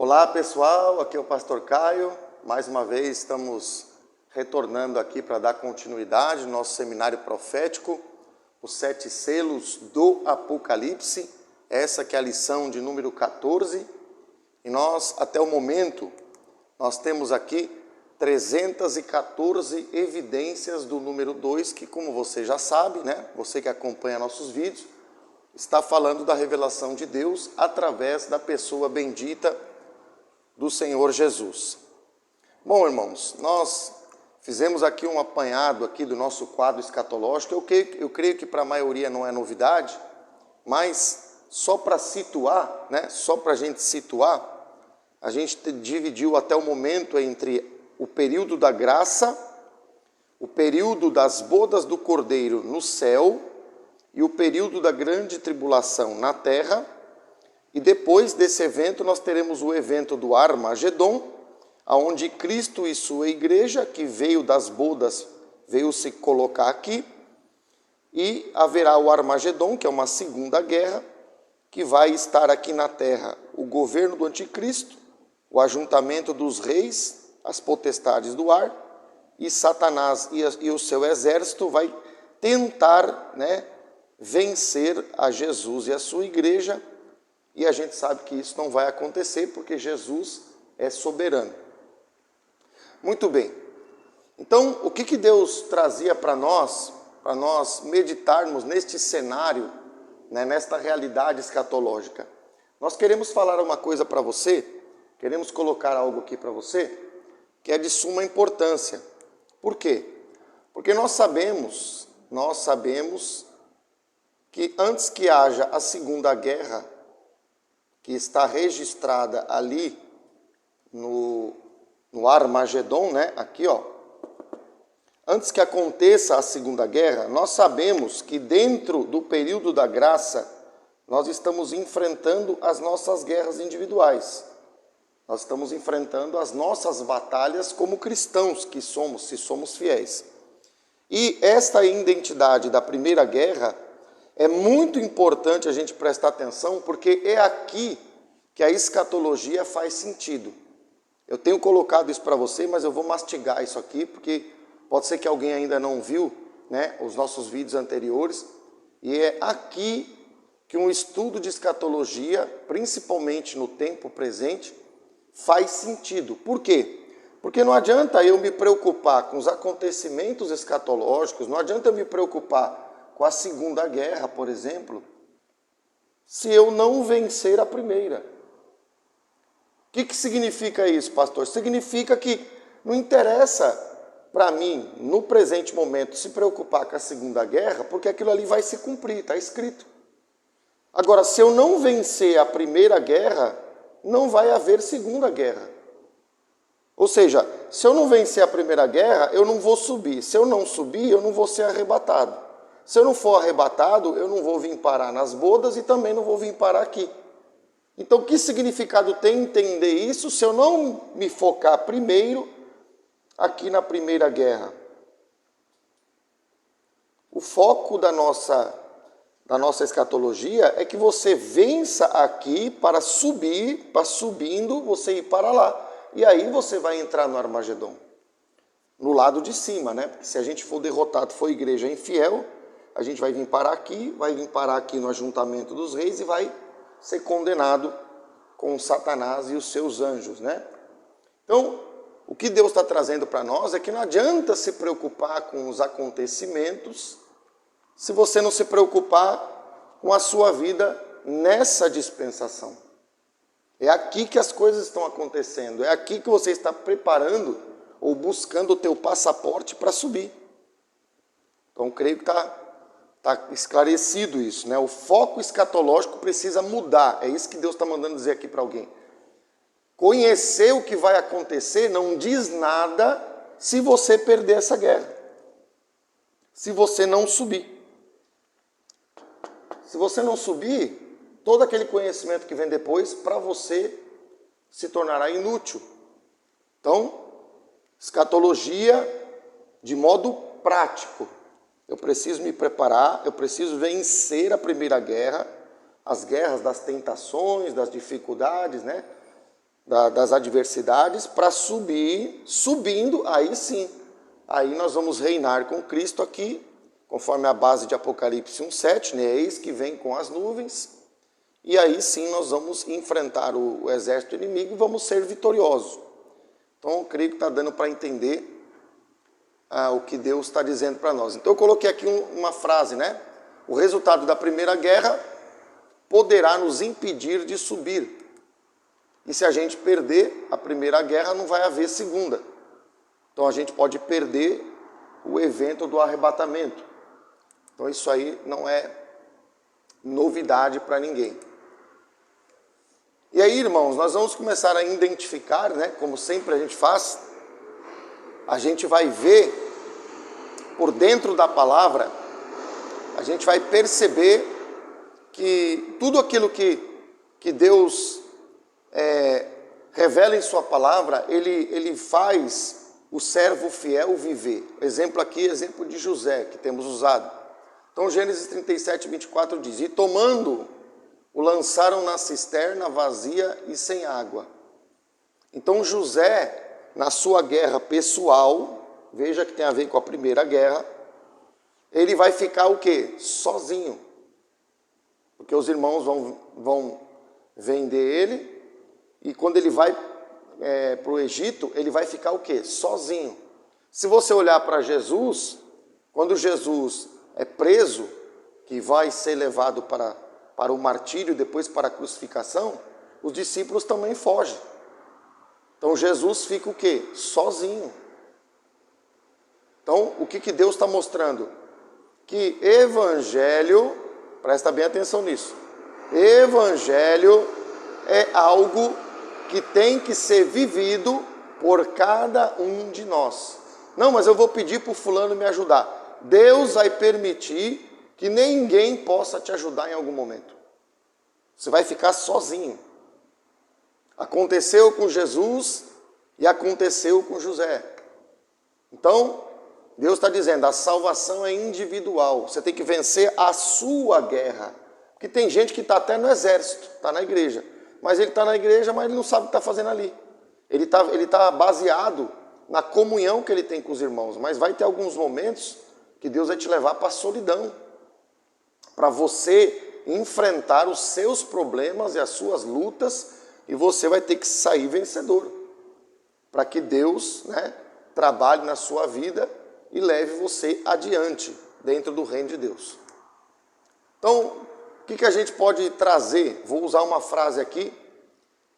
Olá pessoal, aqui é o Pastor Caio. Mais uma vez estamos retornando aqui para dar continuidade no nosso seminário profético, os 7 selos do Apocalipse. Essa que é a lição de número 14. E nós, até o momento, nós temos aqui 314 evidências do número 2, que como você já sabe, né? Você que acompanha nossos vídeos, está falando da revelação de Deus através da pessoa bendita do Senhor Jesus. Bom, irmãos, nós fizemos aqui um apanhado aqui do nosso quadro escatológico. Eu creio que para a maioria não é novidade, mas só para situar, né? Só para a gente situar, a gente dividiu até o momento entre o período da graça, o período das bodas do Cordeiro no céu e o período da grande tribulação na terra. E depois desse evento nós teremos o evento do Armagedon, onde Cristo e sua igreja, que veio das bodas, veio se colocar aqui. E haverá o Armagedon, que é uma segunda guerra, que vai estar aqui na terra o governo do anticristo, o ajuntamento dos reis, as potestades do ar, e Satanás e o seu exército vai tentar, vencer a Jesus e a sua igreja. E a gente sabe que isso não vai acontecer porque Jesus é soberano. Muito bem. Então, o que Deus trazia para nós meditarmos neste cenário, nesta realidade escatológica? Nós queremos falar uma coisa para você, queremos colocar algo aqui para você, que é de suma importância. Por quê? Porque nós sabemos que antes que haja a Segunda Guerra, que está registrada ali no Armagedon, aqui, antes que aconteça a Segunda Guerra, nós sabemos que dentro do período da graça, nós estamos enfrentando as nossas guerras individuais. Nós estamos enfrentando as nossas batalhas como cristãos que somos, se somos fiéis. E esta identidade da Primeira Guerra é muito importante a gente prestar atenção, porque é aqui que a escatologia faz sentido. Eu tenho colocado isso para você, mas eu vou mastigar isso aqui, porque pode ser que alguém ainda não viu, os nossos vídeos anteriores, e é aqui que um estudo de escatologia, principalmente no tempo presente, faz sentido. Por quê? Porque não adianta eu me preocupar com os acontecimentos escatológicos, não adianta eu me preocupar com a Segunda Guerra, por exemplo, se eu não vencer a primeira. O que significa isso, pastor? Significa que não interessa para mim, no presente momento, se preocupar com a Segunda Guerra, porque aquilo ali vai se cumprir, está escrito. Agora, se eu não vencer a Primeira Guerra, não vai haver Segunda Guerra. Ou seja, se eu não vencer a Primeira Guerra, eu não vou subir. Se eu não subir, eu não vou ser arrebatado. Se eu não for arrebatado, eu não vou vir parar nas bodas e também não vou vir parar aqui. Então, que significado tem entender isso se eu não me focar primeiro aqui na Primeira Guerra? O foco da nossa escatologia é que você vença aqui para subir, para subindo, você ir para lá. E aí você vai entrar no Armagedon. No lado de cima, Porque se a gente for derrotado, for igreja infiel, a gente vai vir parar aqui no ajuntamento dos reis e vai ser condenado com Satanás e os seus anjos, Então, o que Deus está trazendo para nós é que não adianta se preocupar com os acontecimentos se você não se preocupar com a sua vida nessa dispensação. É aqui que as coisas estão acontecendo, é aqui que você está preparando ou buscando o teu passaporte para subir. Então, creio que está esclarecido isso, O foco escatológico precisa mudar. É isso que Deus está mandando dizer aqui para alguém. Conhecer o que vai acontecer não diz nada se você perder essa guerra. Se você não subir. Se você não subir, todo aquele conhecimento que vem depois, para você, se tornará inútil. Então, escatologia de modo prático. Eu preciso me preparar, eu preciso vencer a Primeira Guerra, as guerras das tentações, das dificuldades, das adversidades para subindo, aí sim. Aí nós vamos reinar com Cristo aqui, conforme a base de Apocalipse 1,7, né? Eis que vem com as nuvens, e aí sim nós vamos enfrentar o exército inimigo e vamos ser vitoriosos. Então eu creio que está dando para entender o que Deus está dizendo para nós. Então eu coloquei aqui uma frase, né? O resultado da primeira guerra poderá nos impedir de subir. E se a gente perder a primeira guerra, não vai haver segunda. Então a gente pode perder o evento do arrebatamento. Então isso aí não é novidade para ninguém. E aí, irmãos, nós vamos começar a identificar, né, como sempre a gente faz, a gente vai ver por dentro da palavra, a gente vai perceber que tudo aquilo que Deus revela em sua palavra, ele faz o servo fiel viver. Exemplo aqui, exemplo de José, que temos usado. Então Gênesis 37, 24 diz, e tomando, o lançaram na cisterna vazia e sem água. Então José, na sua guerra pessoal, veja que tem a ver com a primeira guerra, ele vai ficar o quê? Sozinho. Porque os irmãos vão vender ele, e quando ele vai para o Egito, ele vai ficar o quê? Sozinho. Se você olhar para Jesus, quando Jesus é preso, que vai ser levado para o martírio, depois para a crucificação, os discípulos também fogem. Então Jesus fica o quê? Sozinho. Então o que Deus está mostrando? Que evangelho, presta bem atenção nisso, evangelho é algo que tem que ser vivido por cada um de nós. Não, mas eu vou pedir para o fulano me ajudar. Deus vai permitir que ninguém possa te ajudar em algum momento. Você vai ficar sozinho. Aconteceu com Jesus e aconteceu com José. Então, Deus está dizendo, a salvação é individual. Você tem que vencer a sua guerra. Porque tem gente que está até no exército, está na igreja. Mas ele está na igreja, mas ele não sabe o que está fazendo ali. Ele tá baseado na comunhão que ele tem com os irmãos. Mas vai ter alguns momentos que Deus vai te levar para a solidão. Para você enfrentar os seus problemas e as suas lutas. E você vai ter que sair vencedor. Para que Deus, né, trabalhe na sua vida e leve você adiante dentro do reino de Deus. Então, o que a gente pode trazer? Vou usar uma frase aqui,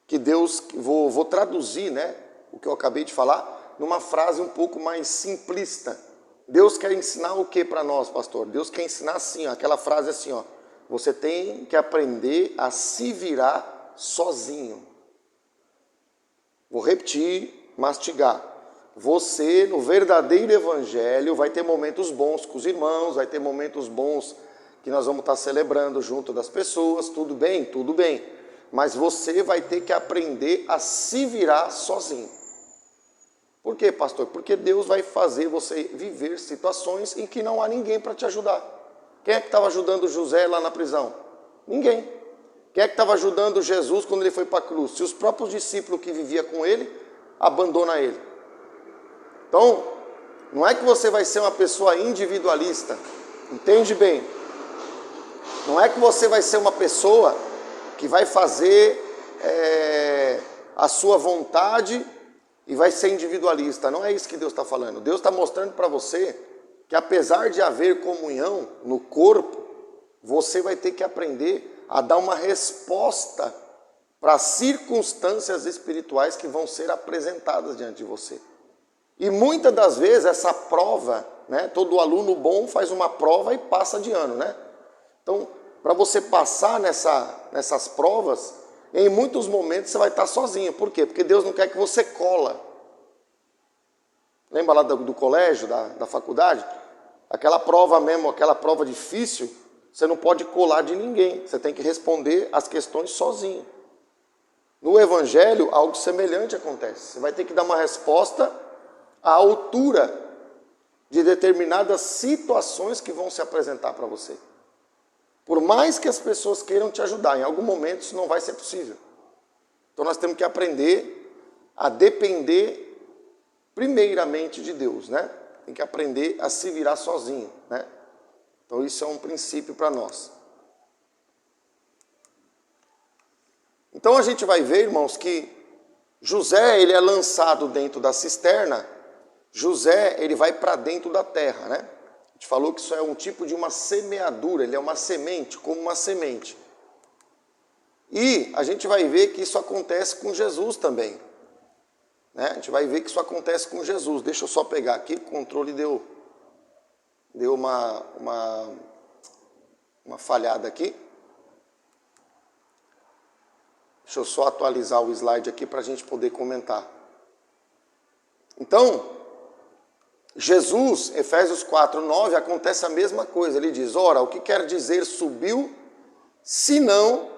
que Deus, vou traduzir, né, o que eu acabei de falar, numa frase um pouco mais simplista. Deus quer ensinar o que para nós, pastor? Deus quer ensinar assim, ó, aquela frase assim, ó, você tem que aprender a se virar sozinho. Vou repetir, mastigar. Você, no verdadeiro evangelho, vai ter momentos bons com os irmãos, vai ter momentos bons que nós vamos estar celebrando junto das pessoas, tudo bem, mas você vai ter que aprender a se virar sozinho. Por quê, pastor? Porque Deus vai fazer você viver situações em que não há ninguém para te ajudar. Quem é que estava ajudando José lá na prisão? Ninguém. Quem é que estava ajudando Jesus quando ele foi para a cruz? Se os próprios discípulos que viviam com ele, abandonam ele. Então, não é que você vai ser uma pessoa individualista, entende bem? Não é que você vai ser uma pessoa que vai fazer a sua vontade e vai ser individualista. Não é isso que Deus está falando. Deus está mostrando para você que apesar de haver comunhão no corpo, você vai ter que aprender a dar uma resposta para as circunstâncias espirituais que vão ser apresentadas diante de você. E muitas das vezes essa prova, né, todo aluno bom faz uma prova e passa de ano, né? Então, para você passar nessas provas, em muitos momentos você vai estar sozinho. Por quê? Porque Deus não quer que você cola. Lembra lá do colégio, da faculdade? Aquela prova mesmo, aquela prova difícil, você não pode colar de ninguém. Você tem que responder as questões sozinho. No Evangelho, algo semelhante acontece. Você vai ter que dar uma resposta à altura de determinadas situações que vão se apresentar para você. Por mais que as pessoas queiram te ajudar, em algum momento isso não vai ser possível. Então nós temos que aprender a depender primeiramente de Deus, né? Tem que aprender a se virar sozinho, né? Então isso é um princípio para nós. Então a gente vai ver, irmãos, que José, ele é lançado dentro da cisterna. José, ele vai para dentro da terra, né? A gente falou que isso é um tipo de uma semeadura, ele é uma semente, como uma semente. E a gente vai ver que isso acontece com Jesus também, né? A gente vai ver que isso acontece com Jesus. Deixa eu só pegar aqui, o controle deu uma falhada aqui. Deixa eu só atualizar o slide aqui para a gente poder comentar. Então, Jesus, Efésios 4:9, acontece a mesma coisa. Ele diz, ora, o que quer dizer subiu, senão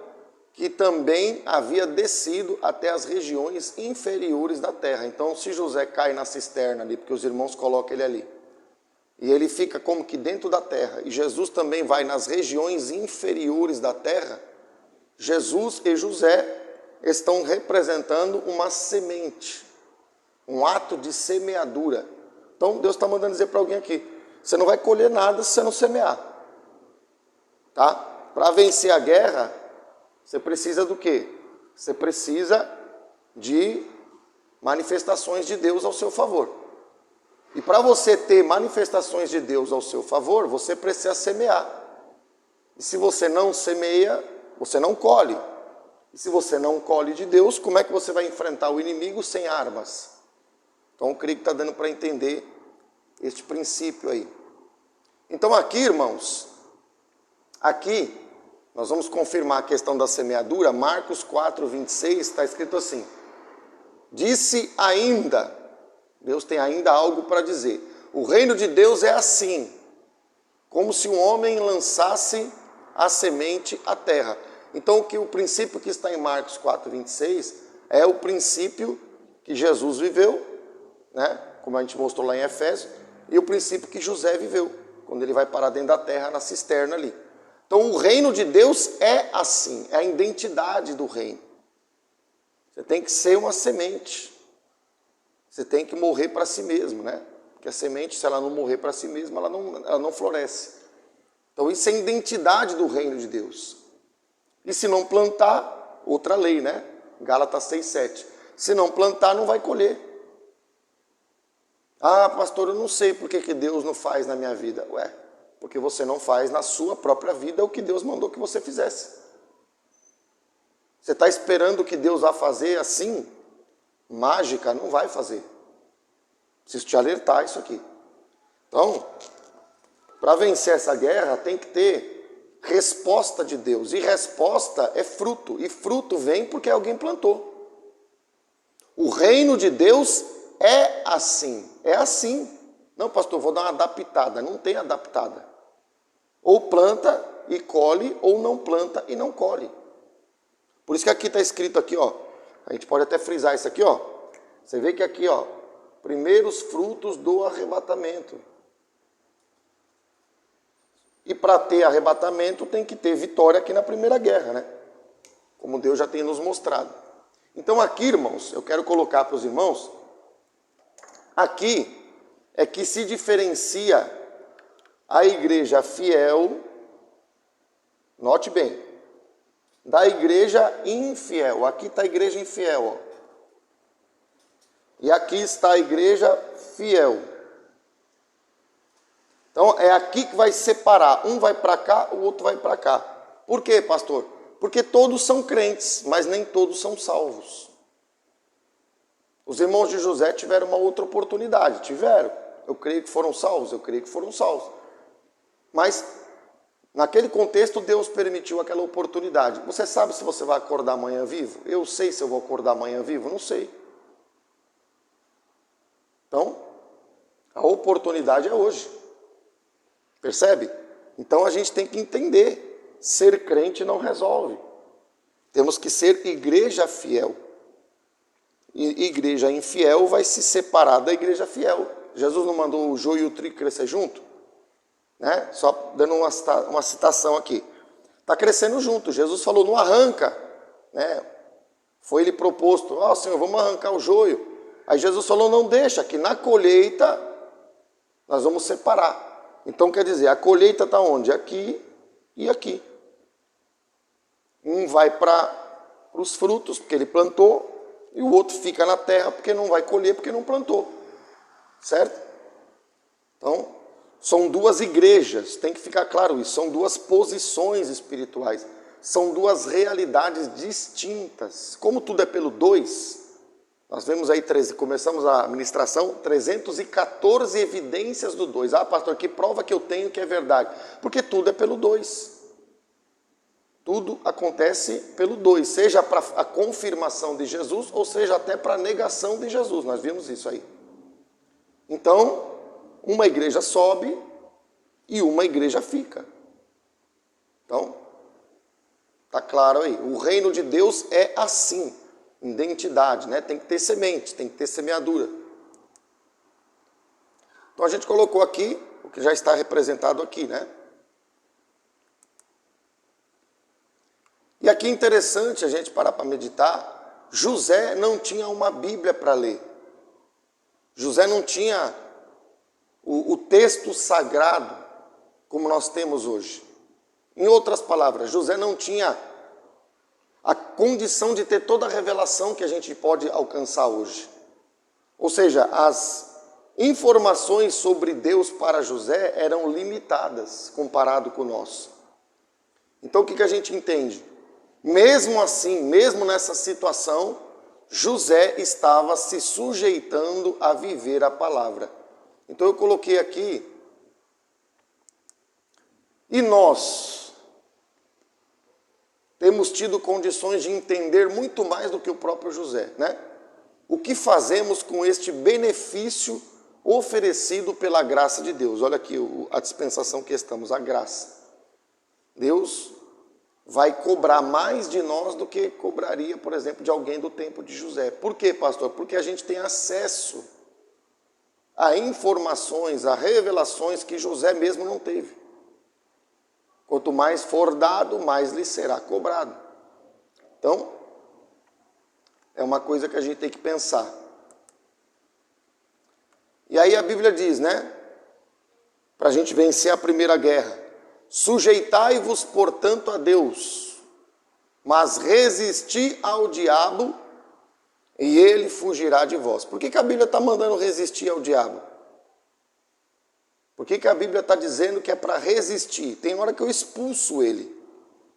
que também havia descido até as regiões inferiores da terra. Então, se José cai na cisterna ali, porque os irmãos colocam ele ali, e ele fica como que dentro da terra, e Jesus também vai nas regiões inferiores da terra, Jesus e José estão representando uma semente, um ato de semeadura. Então Deus está mandando dizer para alguém aqui, você não vai colher nada se você não semear. Tá? Para vencer a guerra, você precisa do quê? Você precisa de manifestações de Deus ao seu favor. E para você ter manifestações de Deus ao seu favor, você precisa semear. E se você não semeia, você não colhe. E se você não colhe de Deus, como é que você vai enfrentar o inimigo sem armas? Então, eu creio que está dando para entender este princípio aí. Então, aqui, irmãos, aqui, nós vamos confirmar a questão da semeadura. Marcos 4:26, está escrito assim. Disse ainda, Deus tem ainda algo para dizer. O reino de Deus é assim, como se um homem lançasse a semente à terra. Então, o princípio que está em Marcos 4:26 é o princípio que Jesus viveu, né? Como a gente mostrou lá em Efésios, e o princípio que José viveu, quando ele vai parar dentro da terra, na cisterna ali. Então, o reino de Deus é assim, é a identidade do reino. Você tem que ser uma semente. Você tem que morrer para si mesmo, né? Porque a semente, se ela não morrer para si mesma, ela não floresce. Então, isso é a identidade do reino de Deus. E se não plantar, outra lei, né? Gálatas 6:7. Se não plantar, não vai colher. Ah, pastor, eu não sei por que Deus não faz na minha vida. Ué, porque você não faz na sua própria vida o que Deus mandou que você fizesse. Você está esperando que Deus vá fazer assim? Mágica, não vai fazer. Preciso te alertar isso aqui. Então, para vencer essa guerra, tem que ter resposta de Deus. E resposta é fruto. E fruto vem porque alguém plantou. O reino de Deus é assim. É assim. Não, pastor, vou dar uma adaptada. Não tem adaptada. Ou planta e colhe, ou não planta e não colhe. Por isso que aqui está escrito aqui, ó. A gente pode até frisar isso aqui, ó. Você vê que aqui, ó, primeiros frutos do arrebatamento. E para ter arrebatamento tem que ter vitória aqui na primeira guerra, né? Como Deus já tem nos mostrado. Então aqui, irmãos, eu quero colocar para os irmãos, aqui é que se diferencia a igreja fiel, note bem, da igreja infiel. Aqui está a igreja infiel, ó. E aqui está a igreja fiel. Então, é aqui que vai separar. Um vai para cá, o outro vai para cá. Por quê, pastor? Porque todos são crentes, mas nem todos são salvos. Os irmãos de José tiveram uma outra oportunidade. Tiveram. Eu creio que foram salvos, eu creio que foram salvos. Mas, naquele contexto, Deus permitiu aquela oportunidade. Você sabe se você vai acordar amanhã vivo? Eu sei se eu vou acordar amanhã vivo? Não sei. Então, a oportunidade é hoje. Percebe? Então a gente tem que entender, ser crente não resolve. Temos que ser igreja fiel. E igreja infiel vai se separar da igreja fiel. Jesus não mandou o joio e o trigo crescer junto? Né? Só dando uma citação aqui. Está crescendo junto. Jesus falou, não arranca, né, Foi lhe proposto, Senhor, vamos arrancar o joio. Aí Jesus falou, não deixa, que na colheita nós vamos separar. Então quer dizer, a colheita está onde? Aqui e aqui. Um vai para os frutos, porque ele plantou, e o outro fica na terra, porque não vai colher, porque não plantou. Certo? Então, são duas igrejas, tem que ficar claro isso, são duas posições espirituais, são duas realidades distintas. Como tudo é pelo 2, nós vemos aí, começamos a ministração, 314 evidências do 2. Pastor, que prova que eu tenho que é verdade? Porque tudo é pelo 2. Tudo acontece pelo 2, seja para a confirmação de Jesus, ou seja até para a negação de Jesus, nós vimos isso aí. Então, uma igreja sobe e uma igreja fica. Então, está claro aí, o reino de Deus é assim, identidade, né? Tem que ter semente, tem que ter semeadura. Então a gente colocou aqui, o que já está representado aqui, né? E aqui é interessante a gente parar para meditar, José não tinha uma Bíblia para ler. José não tinha o texto sagrado como nós temos hoje. Em outras palavras, José não tinha a condição de ter toda a revelação que a gente pode alcançar hoje. Ou seja, as informações sobre Deus para José eram limitadas comparado com o nosso. Então o que a gente entende? Mesmo assim, mesmo nessa situação, José estava se sujeitando a viver a palavra. Então eu coloquei aqui, e nós temos tido condições de entender muito mais do que o próprio José, né? O que fazemos com este benefício oferecido pela graça de Deus? Olha aqui a dispensação que estamos, a graça. Deus vai cobrar mais de nós do que cobraria, por exemplo, de alguém do tempo de José. Por quê, pastor? Porque a gente tem acesso a informações, a revelações que José mesmo não teve. Quanto mais for dado, mais lhe será cobrado. Então, é uma coisa que a gente tem que pensar. E aí a Bíblia diz, né? Para a gente vencer a primeira guerra. Sujeitai-vos, portanto, a Deus, mas resisti ao diabo e ele fugirá de vós. Por que a Bíblia está mandando resistir ao diabo? Por que a Bíblia está dizendo que é para resistir? Tem hora que eu expulso ele.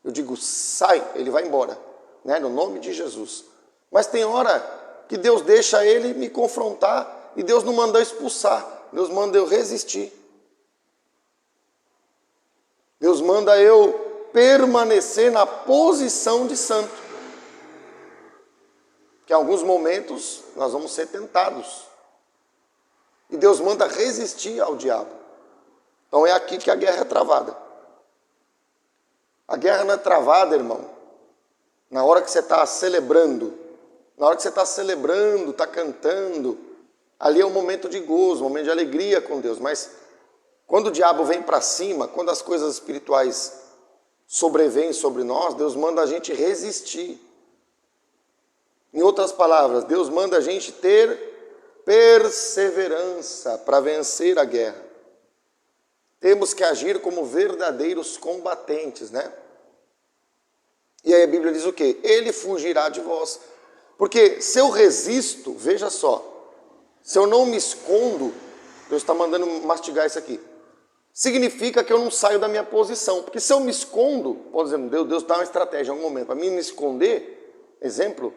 Eu digo, sai, ele vai embora, né? No nome de Jesus. Mas tem hora que Deus deixa ele me confrontar e Deus não manda eu expulsar. Deus manda eu resistir. Deus manda eu permanecer na posição de santo. Que em alguns momentos nós vamos ser tentados. E Deus manda resistir ao diabo. Então é aqui que a guerra é travada. A guerra não é travada, irmão, na hora que você está celebrando. Na hora que você está celebrando, está cantando, ali é um momento de gozo, um momento de alegria com Deus. Mas quando o diabo vem para cima, quando as coisas espirituais sobrevêm sobre nós, Deus manda a gente resistir. Em outras palavras, Deus manda a gente ter perseverança para vencer a guerra. Temos que agir como verdadeiros combatentes, né? E aí a Bíblia diz o quê? Ele fugirá de vós. Porque se eu resisto, veja só, se eu não me escondo, Deus está mandando mastigar isso aqui, significa que eu não saio da minha posição. Porque se eu me escondo, por exemplo, Deus dá uma estratégia em algum momento para mim me esconder, exemplo,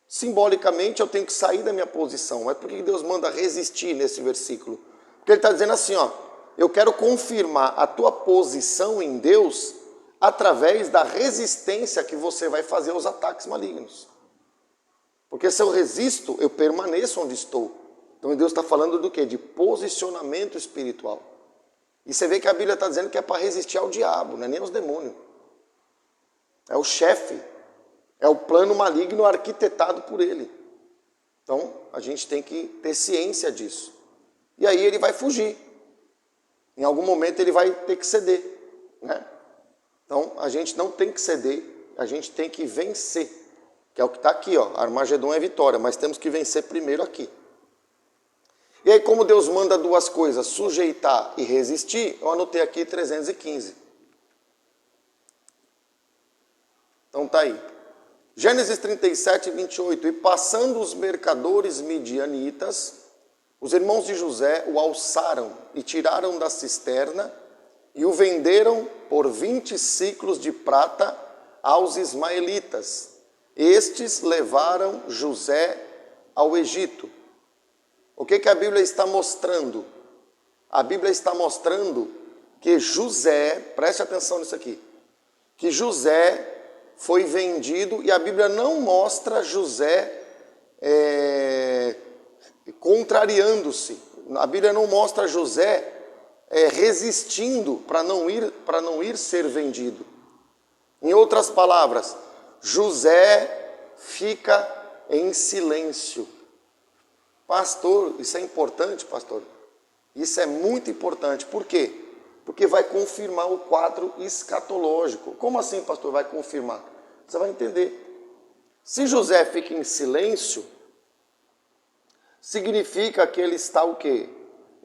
simbolicamente eu tenho que sair da minha posição. Mas por que Deus manda resistir nesse versículo? Porque ele está dizendo assim, ó, eu quero confirmar a tua posição em Deus através da resistência que você vai fazer aos ataques malignos. Porque se eu resisto, eu permaneço onde estou. Então Deus está falando do quê? De posicionamento espiritual. E você vê que a Bíblia está dizendo que é para resistir ao diabo, não é nem aos demônios. É o chefe, é o plano maligno arquitetado por ele. Então a gente tem que ter ciência disso. E aí ele vai fugir. Em algum momento ele vai ter que ceder, né? Então a gente não tem que ceder, a gente tem que vencer. que é o que está aqui, ó. Armagedon é vitória, mas temos que vencer primeiro aqui. E aí, como Deus manda duas coisas, sujeitar e resistir, eu anotei aqui 315. Então tá aí. Gênesis 37, 28. E passando os mercadores midianitas, os irmãos de José o alçaram e tiraram da cisterna e o venderam por 20 siclos de prata aos ismaelitas. Estes levaram José ao Egito. O que a Bíblia está mostrando? A Bíblia está mostrando que José, preste atenção nisso aqui, que José foi vendido, e a Bíblia não mostra José contrariando-se. A Bíblia não mostra José resistindo para não ir ser vendido. Em outras palavras, José fica em silêncio. Pastor, isso é importante, pastor. Isso é muito importante. Por quê? Porque vai confirmar o quadro escatológico. Como assim, pastor, vai confirmar? Você vai entender. Se José fica em silêncio, significa que ele está o quê?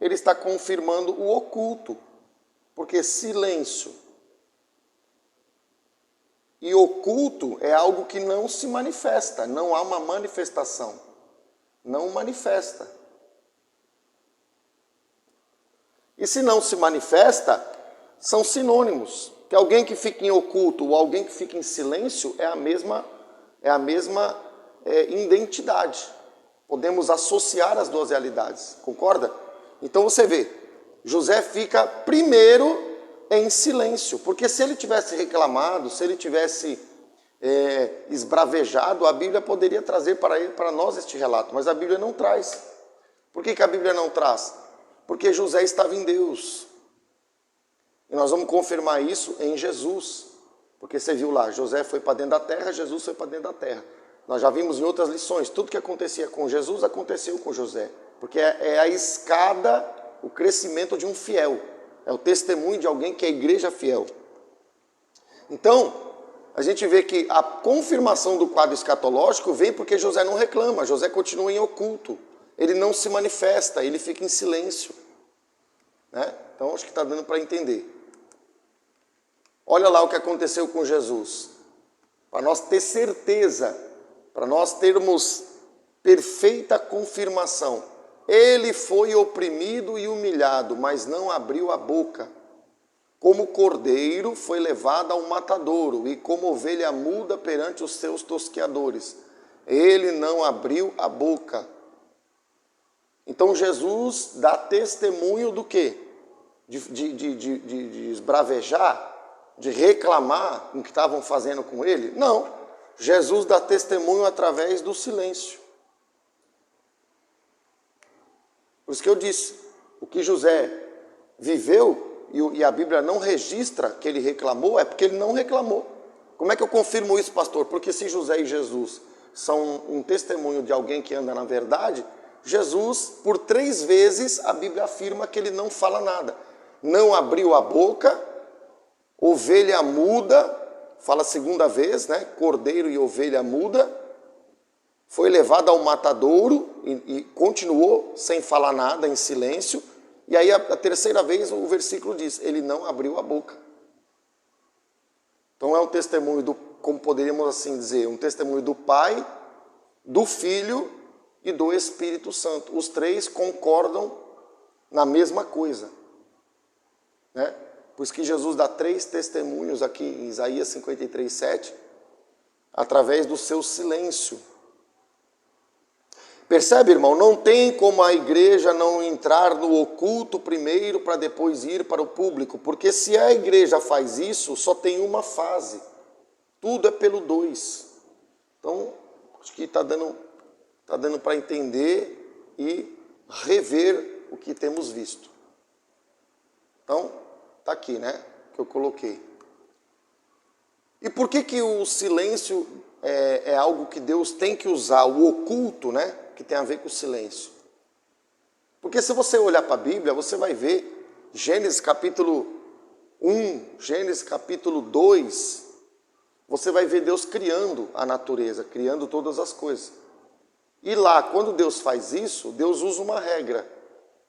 Ele está confirmando o oculto. Porque silêncio e oculto é algo que não se manifesta. Não há uma manifestação. Não manifesta. E se não se manifesta, são sinônimos. Que alguém que fica em oculto ou alguém que fica em silêncio é a mesma identidade. Podemos associar as duas realidades, concorda? Então você vê, José fica primeiro em silêncio, porque se ele tivesse reclamado, se ele tivesse esbravejado, a Bíblia poderia trazer para nós este relato, mas a Bíblia não traz. Por que a Bíblia não traz? Porque José estava em Deus. E nós vamos confirmar isso em Jesus. Porque você viu lá, José foi para dentro da terra, Jesus foi para dentro da terra. Nós já vimos em outras lições, tudo que acontecia com Jesus, aconteceu com José. Porque é a escada, o crescimento de um fiel. É o testemunho de alguém que é a igreja fiel. Então, a gente vê que a confirmação do quadro escatológico vem porque José não reclama, José continua em oculto. Ele não se manifesta, ele fica em silêncio. Né? Então, acho que está dando para entender. Olha lá o que aconteceu com Jesus. Para nós ter certeza, para nós termos perfeita confirmação. Ele foi oprimido e humilhado, mas não abriu a boca. Como cordeiro foi levado ao matadouro, e como ovelha muda perante os seus tosqueadores. Ele não abriu a boca. Então Jesus dá testemunho do quê? De esbravejar, de reclamar o que estavam fazendo com ele? Não. Jesus dá testemunho através do silêncio. Por isso que eu disse, o que José viveu, e a Bíblia não registra que ele reclamou, é porque ele não reclamou. Como é que eu confirmo isso, pastor? Porque se José e Jesus são um testemunho de alguém que anda na verdade, Jesus, por 3 vezes, a Bíblia afirma que ele não fala nada. Não abriu a boca, ovelha muda, fala a segunda vez, né? Cordeiro e ovelha muda, foi levado ao matadouro e continuou sem falar nada, em silêncio. E aí a terceira vez o versículo diz, ele não abriu a boca. Então é um testemunho como poderíamos assim dizer, um testemunho do Pai, do Filho e do Espírito Santo. Os 3 concordam na mesma coisa. Né? Por isso que Jesus dá 3 testemunhos aqui em Isaías 53, 7, através do seu silêncio. Percebe, irmão? Não tem como a igreja não entrar no oculto primeiro para depois ir para o público. Porque se a igreja faz isso, só tem uma fase. Tudo é pelo 2. Então, acho que está dando para entender e rever o que temos visto. Então, está aqui, né? Que eu coloquei. E por que o silêncio é algo que Deus tem que usar? O oculto, né? Que tem a ver com o silêncio. Porque se você olhar para a Bíblia, você vai ver Gênesis capítulo 1, Gênesis capítulo 2, você vai ver Deus criando a natureza, criando todas as coisas. E lá, quando Deus faz isso, Deus usa uma regra.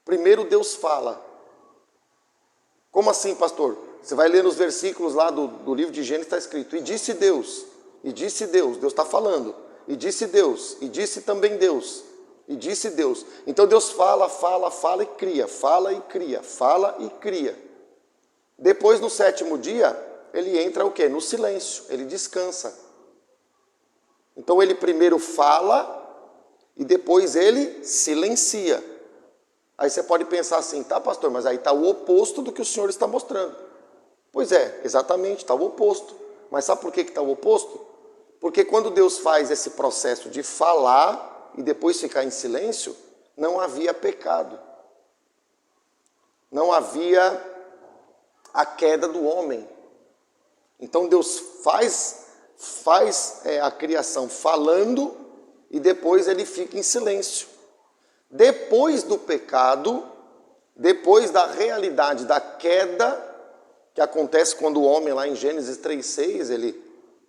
Primeiro Deus fala. Como assim, pastor? Você vai ler nos versículos lá do livro de Gênesis, está escrito, e disse Deus, Deus está falando, e disse Deus, e disse também Deus, e disse Deus. Então Deus fala e cria, fala e cria, fala e cria. Depois, no sétimo dia, ele entra o quê? No silêncio, ele descansa. Então ele primeiro fala e depois ele silencia. Aí você pode pensar assim, tá, pastor, mas aí está o oposto do que o senhor está mostrando. Pois é, exatamente, está o oposto. Mas sabe por que está o oposto? Porque quando Deus faz esse processo de falar e depois ficar em silêncio, não havia pecado. Não havia a queda do homem. Então Deus faz a criação falando e depois ele fica em silêncio. Depois do pecado, depois da realidade da queda, que acontece quando o homem, lá em Gênesis 3:6, ele,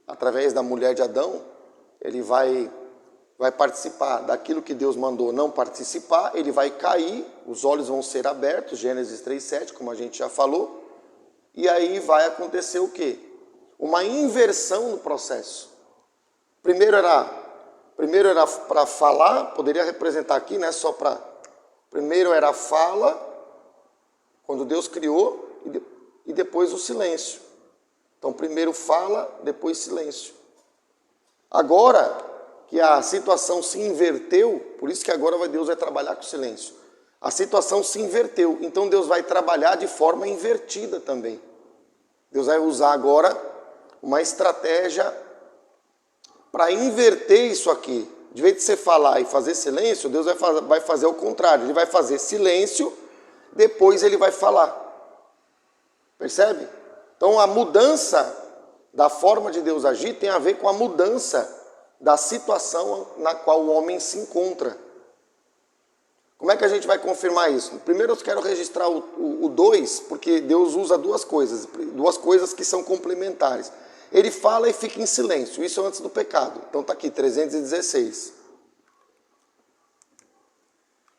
através da mulher de Adão, ele vai participar daquilo que Deus mandou não participar, ele vai cair, os olhos vão ser abertos, Gênesis 3:7, como a gente já falou, e aí vai acontecer o quê? Uma inversão no processo. Primeiro era para falar, poderia representar aqui, né? Primeiro era a fala, quando Deus criou, e depois o silêncio. Então, primeiro fala, depois silêncio. Agora que a situação se inverteu, por isso que agora Deus vai trabalhar com silêncio. A situação se inverteu, então Deus vai trabalhar de forma invertida também. Deus vai usar agora uma estratégia para inverter isso aqui. De vez de você falar e fazer silêncio, Deus vai fazer o contrário. Ele vai fazer silêncio, depois ele vai falar. Percebe? Então a mudança da forma de Deus agir tem a ver com a mudança da situação na qual o homem se encontra. Como é que a gente vai confirmar isso? Primeiro eu quero registrar o 2, porque Deus usa duas coisas que são complementares. Ele fala e fica em silêncio, isso é antes do pecado. Então está aqui, 316.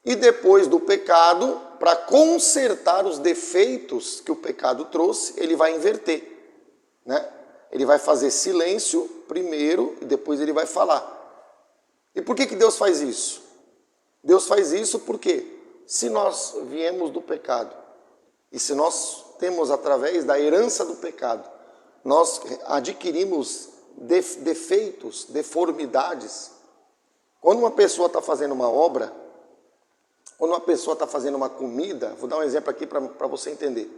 E depois do pecado, para consertar os defeitos que o pecado trouxe, ele vai inverter, né? Ele vai fazer silêncio primeiro e depois ele vai falar. E por que Deus faz isso? Deus faz isso porque se nós viemos do pecado e se nós temos através da herança do pecado, nós adquirimos defeitos, deformidades. Quando uma pessoa está fazendo uma obra, quando uma pessoa está fazendo uma comida, vou dar um exemplo aqui para você entender.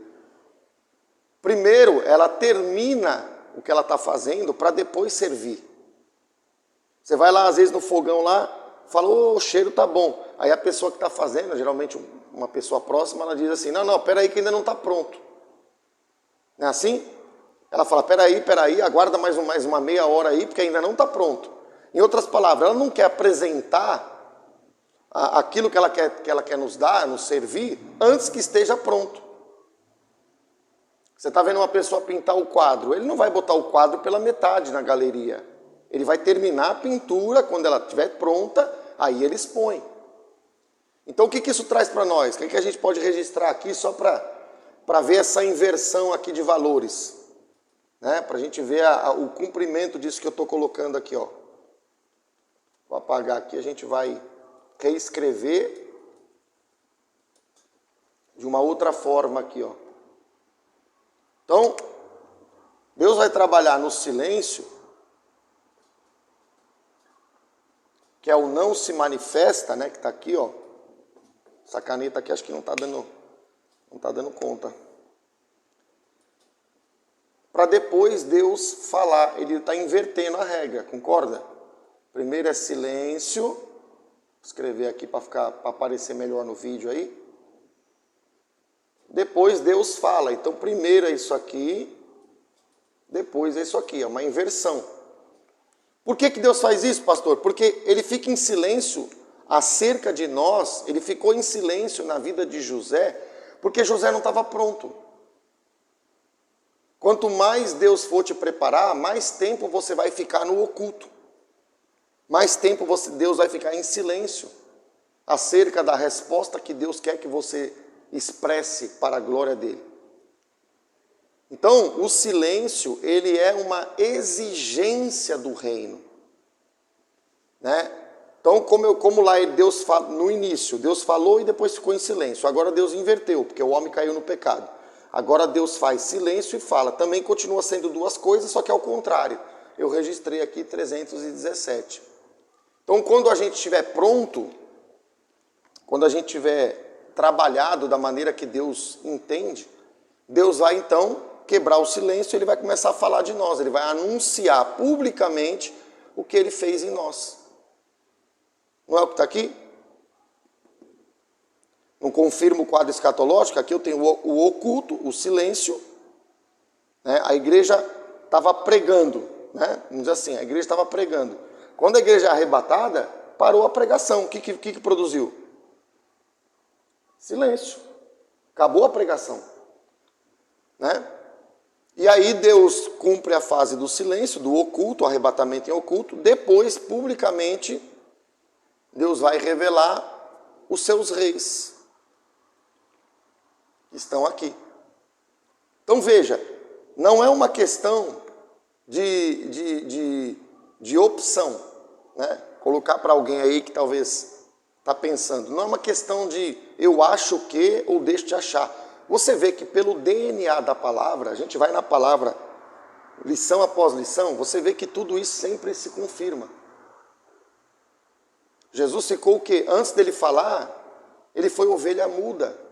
Primeiro, ela termina o que ela está fazendo para depois servir. Você vai lá, às vezes, no fogão lá, fala, o cheiro tá bom. Aí a pessoa que está fazendo, geralmente uma pessoa próxima, ela diz assim, não, peraí que ainda não está pronto. Não é assim? Ela fala, peraí, aguarda mais uma meia hora aí, porque ainda não está pronto. Em outras palavras, ela não quer apresentar aquilo que ela quer nos dar, nos servir, antes que esteja pronto. Você está vendo uma pessoa pintar o quadro, ele não vai botar o quadro pela metade na galeria. Ele vai terminar a pintura, quando ela estiver pronta, aí ele expõe. Então o que isso traz para nós? O que a gente pode registrar aqui só para ver essa inversão aqui de valores? Né? Para a gente ver o cumprimento disso que eu estou colocando aqui. Ó. Vou apagar aqui, a gente vai reescrever de uma outra forma aqui. Ó. Então, Deus vai trabalhar no silêncio, que é o não se manifesta, né, que está aqui, ó. Essa caneta aqui acho que não está dando conta. Para depois Deus falar, ele está invertendo a regra, concorda? Primeiro é silêncio, vou escrever aqui para aparecer melhor no vídeo aí. Depois Deus fala, então primeiro é isso aqui, depois é isso aqui, é uma inversão. Por que Deus faz isso, pastor? Porque ele fica em silêncio acerca de nós, ele ficou em silêncio na vida de José, porque José não estava pronto. Quanto mais Deus for te preparar, mais tempo você vai ficar no oculto. Mais tempo Deus vai ficar em silêncio acerca da resposta que Deus quer que você expresse para a glória dele. Então, o silêncio, ele é uma exigência do reino, né? Então, como lá Deus fala, no início, Deus falou e depois ficou em silêncio. Agora Deus inverteu, porque o homem caiu no pecado. Agora Deus faz silêncio e fala. Também continua sendo duas coisas, só que ao contrário. Eu registrei aqui 317. Então, quando a gente estiver pronto, quando a gente tiver trabalhado da maneira que Deus entende, Deus vai então quebrar o silêncio e ele vai começar a falar de nós. Ele vai anunciar publicamente o que ele fez em nós. Não é o que está aqui? Não confirma o quadro escatológico? Aqui eu tenho o oculto, o silêncio. Né? A igreja estava pregando. Né? Vamos dizer assim, a igreja estava pregando. Quando a igreja é arrebatada, parou a pregação. O que produziu? Silêncio. Acabou a pregação. Né? E aí Deus cumpre a fase do silêncio, do oculto, arrebatamento em oculto. Depois, publicamente, Deus vai revelar os seus reis que estão aqui. Então veja, não é uma questão de opção, né? Colocar para alguém aí que talvez está pensando. Não é uma questão de eu acho que ou deixo de achar. Você vê que pelo DNA da palavra, a gente vai na palavra, lição após lição, você vê que tudo isso sempre se confirma. Jesus ficou o quê? Antes dele falar, ele foi ovelha muda.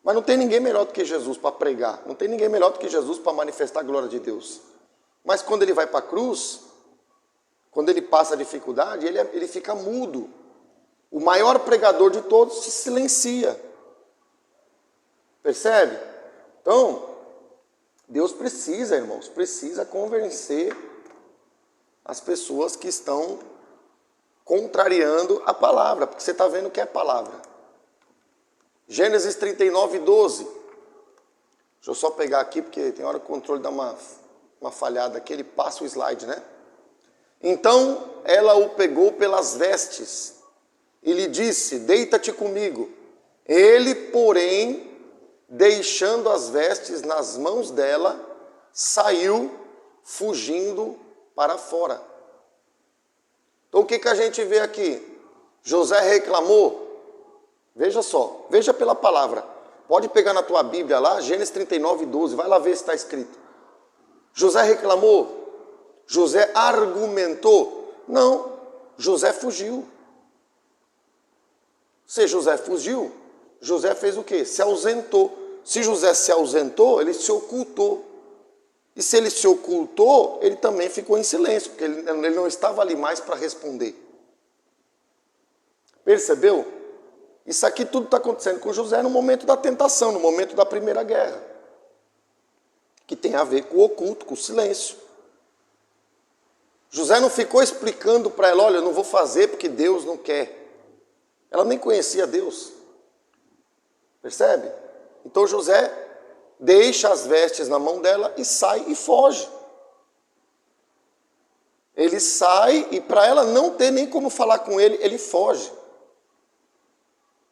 Mas não tem ninguém melhor do que Jesus para pregar. Não tem ninguém melhor do que Jesus para manifestar a glória de Deus. Mas quando ele vai para a cruz, quando ele passa a dificuldade, ele fica mudo. O maior pregador de todos se silencia. Percebe? Então, Deus precisa, irmãos, precisa convencer as pessoas que estão contrariando a palavra, porque você está vendo que é palavra. Gênesis 39, 12. Deixa eu só pegar aqui, porque tem hora que o controle dá uma falhada aqui, ele passa o slide, né? Então ela o pegou pelas vestes e lhe disse, deita-te comigo. Ele, porém, deixando as vestes nas mãos dela, saiu fugindo para fora. Então o que a gente vê aqui? José reclamou. Veja só, veja pela palavra. Pode pegar na tua Bíblia lá, Gênesis 39, 12, vai lá ver se está escrito. José reclamou? José argumentou? Não, José fugiu. Se José fugiu, José fez o quê? Se ausentou. Se José se ausentou, ele se ocultou. E se ele se ocultou, ele também ficou em silêncio, porque ele não estava ali mais para responder. Percebeu? Isso aqui tudo está acontecendo com José no momento da tentação, no momento da primeira guerra. Que tem a ver com o oculto, com o silêncio. José não ficou explicando para ela, olha, eu não vou fazer porque Deus não quer. Ela nem conhecia Deus. Percebe? Então José deixa as vestes na mão dela e sai e foge. Ele sai e para ela não ter nem como falar com ele, ele foge.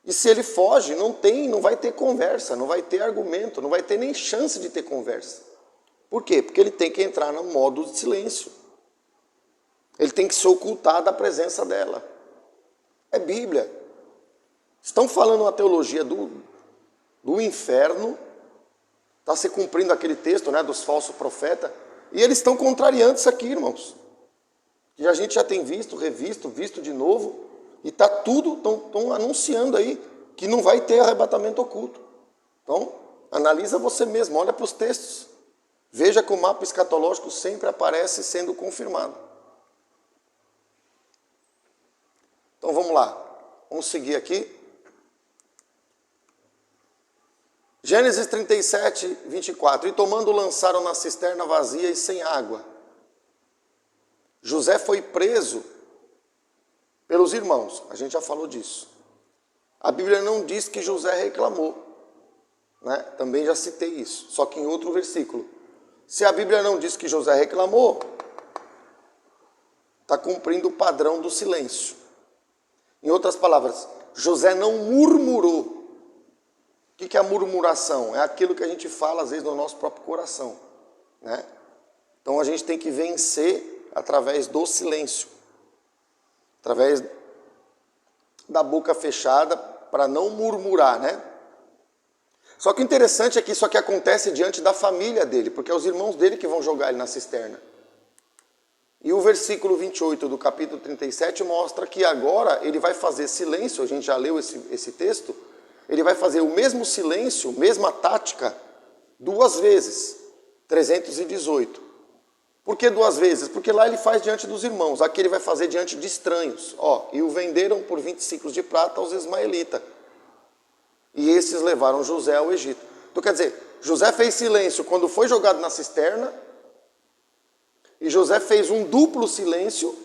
E se ele foge, não vai ter conversa, não vai ter argumento, não vai ter nem chance de ter conversa. Por quê? Porque ele tem que entrar no modo de silêncio. Ele tem que se ocultar da presença dela. É Bíblia. Estão falando uma teologia do inferno, está se cumprindo aquele texto, né, dos falsos profetas, e eles estão contrariando isso aqui, irmãos. E a gente já tem visto, revisto, visto de novo, e está tudo, estão anunciando aí que não vai ter arrebatamento oculto. Então, analisa você mesmo, olha para os textos. Veja que o mapa escatológico sempre aparece sendo confirmado. Então vamos lá, vamos seguir aqui. Gênesis 37, 24. E tomando lançaram na cisterna vazia e sem água. José foi preso pelos irmãos, a gente já falou disso. A Bíblia não diz que José reclamou. né? Também já citei isso, só que em outro versículo. Se a Bíblia não diz que José reclamou, está cumprindo o padrão do silêncio. Em outras palavras, José não murmurou. O que é a murmuração? É aquilo que a gente fala às vezes no nosso próprio coração, né? Então a gente tem que vencer através do silêncio, através da boca fechada, para não murmurar, né? Só que o interessante é que isso aqui acontece diante da família dele, porque é os irmãos dele que vão jogar ele na cisterna. E o versículo 28 do capítulo 37 mostra que agora ele vai fazer silêncio, a gente já leu esse texto, ele vai fazer o mesmo silêncio, mesma tática, 2 vezes, 318. Por que 2 vezes? Porque lá ele faz diante dos irmãos, aqui ele vai fazer diante de estranhos. E o venderam por 20 ciclos de prata aos ismaelitas. E esses levaram José ao Egito. Então quer dizer, José fez silêncio quando foi jogado na cisterna, e José fez um duplo silêncio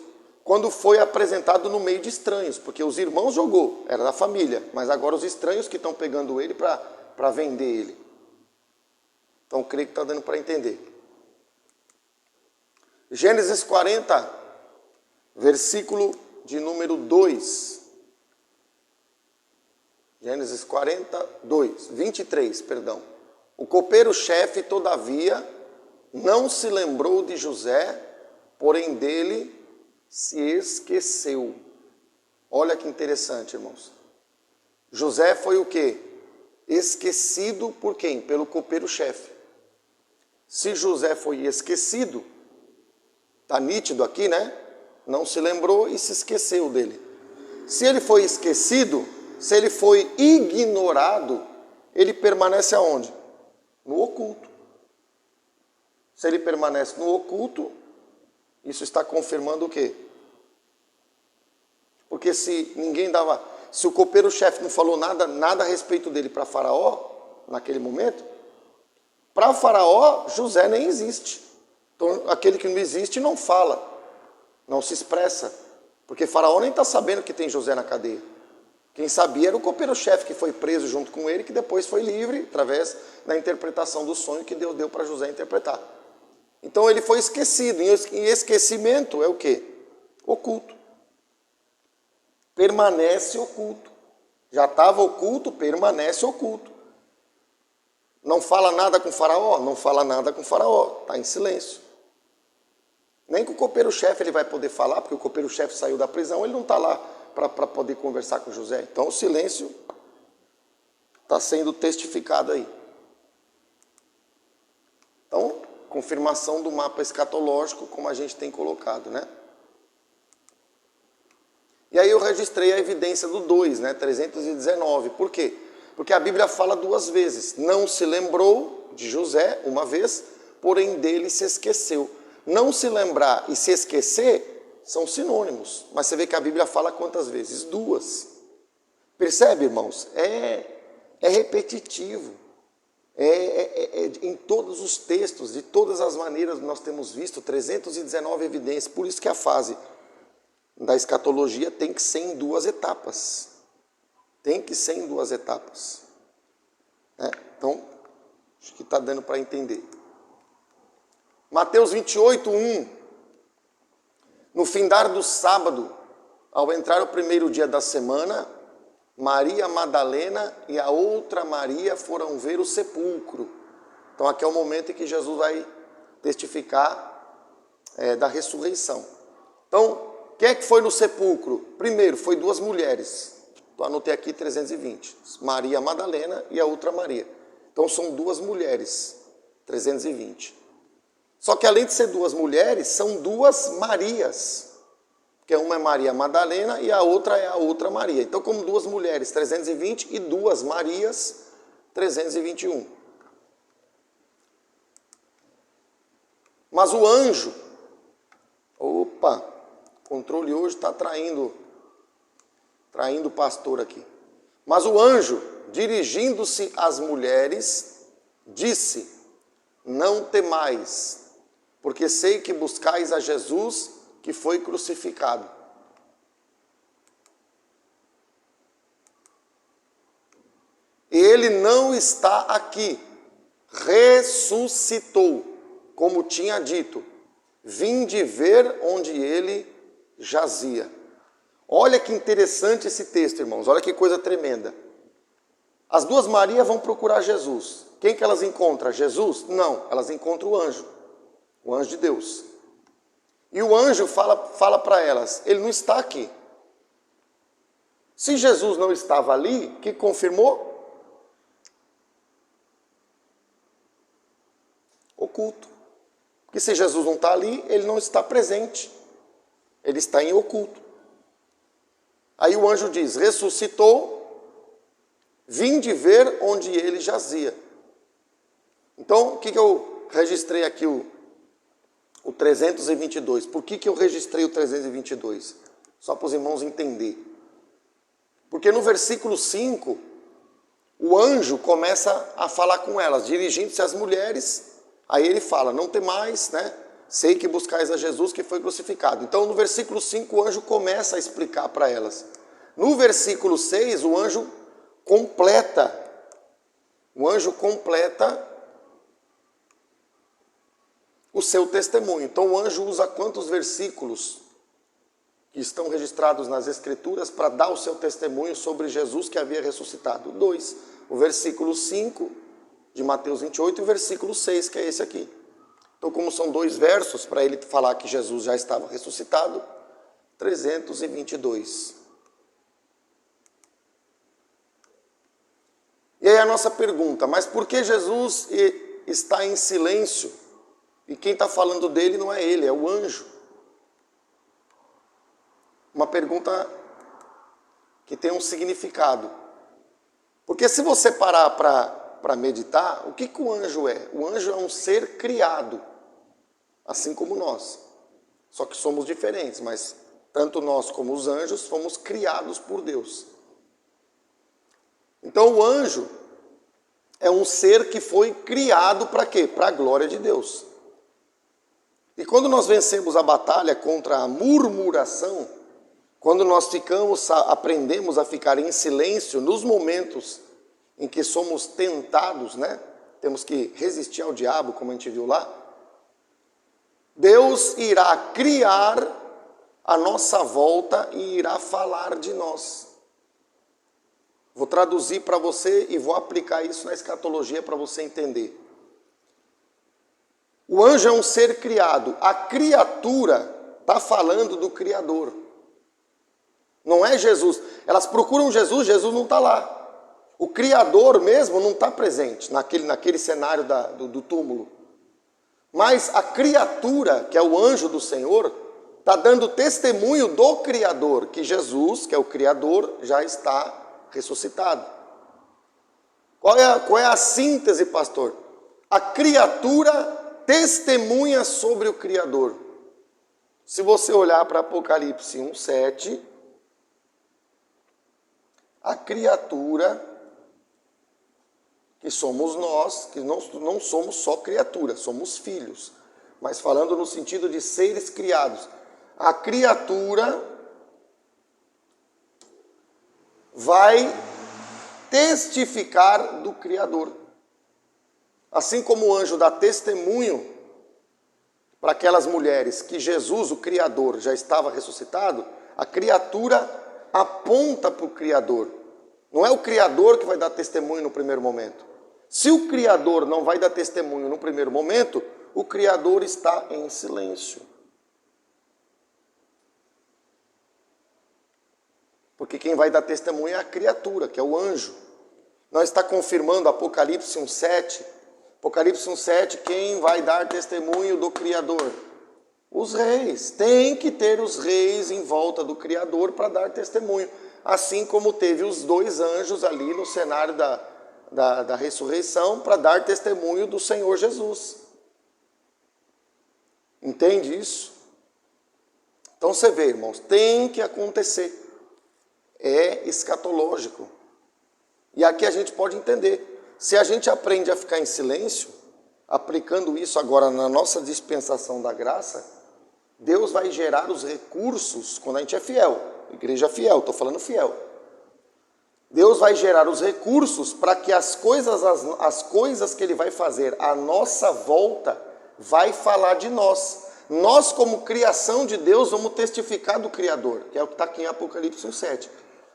quando foi apresentado no meio de estranhos, porque os irmãos jogou, era da família, mas agora os estranhos que estão pegando ele para vender ele. Então creio que está dando para entender. Gênesis 40, versículo de número 2. Gênesis 23, perdão. O copeiro-chefe, todavia, não se lembrou de José, porém dele se esqueceu. Olha que interessante, irmãos. José foi o quê? Esquecido por quem? Pelo copeiro-chefe. Se José foi esquecido, está nítido aqui, né? Não se lembrou e se esqueceu dele. Se ele foi esquecido, se ele foi ignorado, ele permanece aonde? No oculto. Se ele permanece no oculto, isso está confirmando o quê? Porque se o copeiro-chefe não falou nada a respeito dele para Faraó, naquele momento, para Faraó, José nem existe. Então, aquele que não existe não fala, não se expressa, porque Faraó nem está sabendo que tem José na cadeia. Quem sabia era o copeiro-chefe que foi preso junto com ele, que depois foi livre, através da interpretação do sonho que Deus deu para José interpretar. Então ele foi esquecido, e esquecimento é o quê? Oculto. Permanece oculto. Já estava oculto, permanece oculto. Não fala nada com Faraó? Não fala nada com Faraó, está em silêncio. Nem com o copeiro-chefe ele vai poder falar, porque o copeiro-chefe saiu da prisão, ele não está lá para poder conversar com José. Então o silêncio está sendo testificado aí. Então, confirmação do mapa escatológico, como a gente tem colocado, né? E aí eu registrei a evidência do 2, né? 319. Por quê? Porque a Bíblia fala 2 vezes. Não se lembrou de José, uma vez, porém dele se esqueceu. Não se lembrar e se esquecer são sinônimos. Mas você vê que a Bíblia fala quantas vezes? 2. Percebe, irmãos? É repetitivo. Em todos os textos, de todas as maneiras nós temos visto 319 evidências. Por isso que a fase da escatologia tem que ser em 2 etapas. Tem que ser em 2 etapas. Né? Então, acho que está dando para entender. Mateus 28, 1. No findar do sábado, ao entrar o primeiro dia da semana, Maria Madalena e a outra Maria foram ver o sepulcro. Então aqui é o momento em que Jesus vai testificar da ressurreição. Então, quem é que foi no sepulcro? Primeiro, foi 2 mulheres. Então anotei aqui 320. Maria Madalena e a outra Maria. Então são 2 mulheres, 320. Só que além de ser 2 mulheres, são 2 Marias. Porque uma é Maria Madalena e a outra é a outra Maria. Então, como 2 mulheres, 320, e 2 Marias, 321. Mas o anjo, o controle hoje está traindo o pastor aqui. Mas o anjo, dirigindo-se às mulheres, disse: não temais, porque sei que buscais a Jesus que foi crucificado. Ele não está aqui. Ressuscitou, como tinha dito. Vinde ver onde ele jazia. Olha que interessante esse texto, irmãos. Olha que coisa tremenda. As duas Marias vão procurar Jesus. Quem que elas encontram? Jesus? Não, elas encontram o anjo de Deus. E o anjo fala para elas, ele não está aqui. Se Jesus não estava ali, o que confirmou? Oculto. Porque se Jesus não está ali, ele não está presente. Ele está em oculto. Aí o anjo diz, ressuscitou, vinde ver onde ele jazia. Então, o que eu registrei aqui o 322? Por que eu registrei o 322? Só para os irmãos entenderem. Porque no versículo 5, o anjo começa a falar com elas, dirigindo-se às mulheres. Aí ele fala, não temais, né? Sei que buscais a Jesus que foi crucificado. Então no versículo 5 o anjo começa a explicar para elas. No versículo 6 o anjo completa o seu testemunho. Então o anjo usa quantos versículos que estão registrados nas Escrituras para dar o seu testemunho sobre Jesus que havia ressuscitado? 2. O versículo 5 de Mateus 28 e o versículo 6, que é esse aqui. Então, como são 2 versos para ele falar que Jesus já estava ressuscitado, 322. E aí a nossa pergunta, mas por que Jesus está em silêncio? E quem está falando dele não é ele, é o anjo. Uma pergunta que tem um significado. Porque se você parar para meditar, o que o anjo é? O anjo é um ser criado, assim como nós. Só que somos diferentes, mas tanto nós como os anjos fomos criados por Deus. Então o anjo é um ser que foi criado para quê? Para a glória de Deus. E quando nós vencemos a batalha contra a murmuração, quando nós aprendemos a ficar em silêncio nos momentos em que somos tentados, né? Temos que resistir ao diabo, como a gente viu lá. Deus irá criar a nossa volta e irá falar de nós. Vou traduzir para você e vou aplicar isso na escatologia para você entender. O anjo é um ser criado. A criatura está falando do Criador. Não é Jesus. Elas procuram Jesus, Jesus não está lá. O Criador mesmo não está presente naquele cenário do túmulo. Mas a criatura, que é o anjo do Senhor, está dando testemunho do Criador, que Jesus, que é o Criador, já está ressuscitado. Qual é a síntese, pastor? A criatura testemunha sobre o Criador. Se você olhar para Apocalipse 1:7, a criatura, que somos nós, que não somos só criatura, somos filhos, mas falando no sentido de seres criados, a criatura vai testificar do Criador. Assim como o anjo dá testemunho para aquelas mulheres que Jesus, o Criador, já estava ressuscitado, a criatura aponta para o Criador. Não é o Criador que vai dar testemunho no primeiro momento. Se o Criador não vai dar testemunho no primeiro momento, o Criador está em silêncio. Porque quem vai dar testemunho é a criatura, que é o anjo. Não está confirmando Apocalipse 1:7. Apocalipse 1:7, quem vai dar testemunho do Criador? Os reis. Tem que ter os reis em volta do Criador para dar testemunho. Assim como teve os 2 anjos ali no cenário da ressurreição para dar testemunho do Senhor Jesus. Entende isso? Então você vê, irmãos, tem que acontecer. É escatológico. E aqui a gente pode entender. Se a gente aprende a ficar em silêncio, aplicando isso agora na nossa dispensação da graça, Deus vai gerar os recursos quando a gente é fiel. Igreja fiel, estou falando fiel. Deus vai gerar os recursos para que as coisas que Ele vai fazer à nossa volta vai falar de nós. Nós, como criação de Deus, vamos testificar do Criador, que é o que está aqui em Apocalipse 1:7.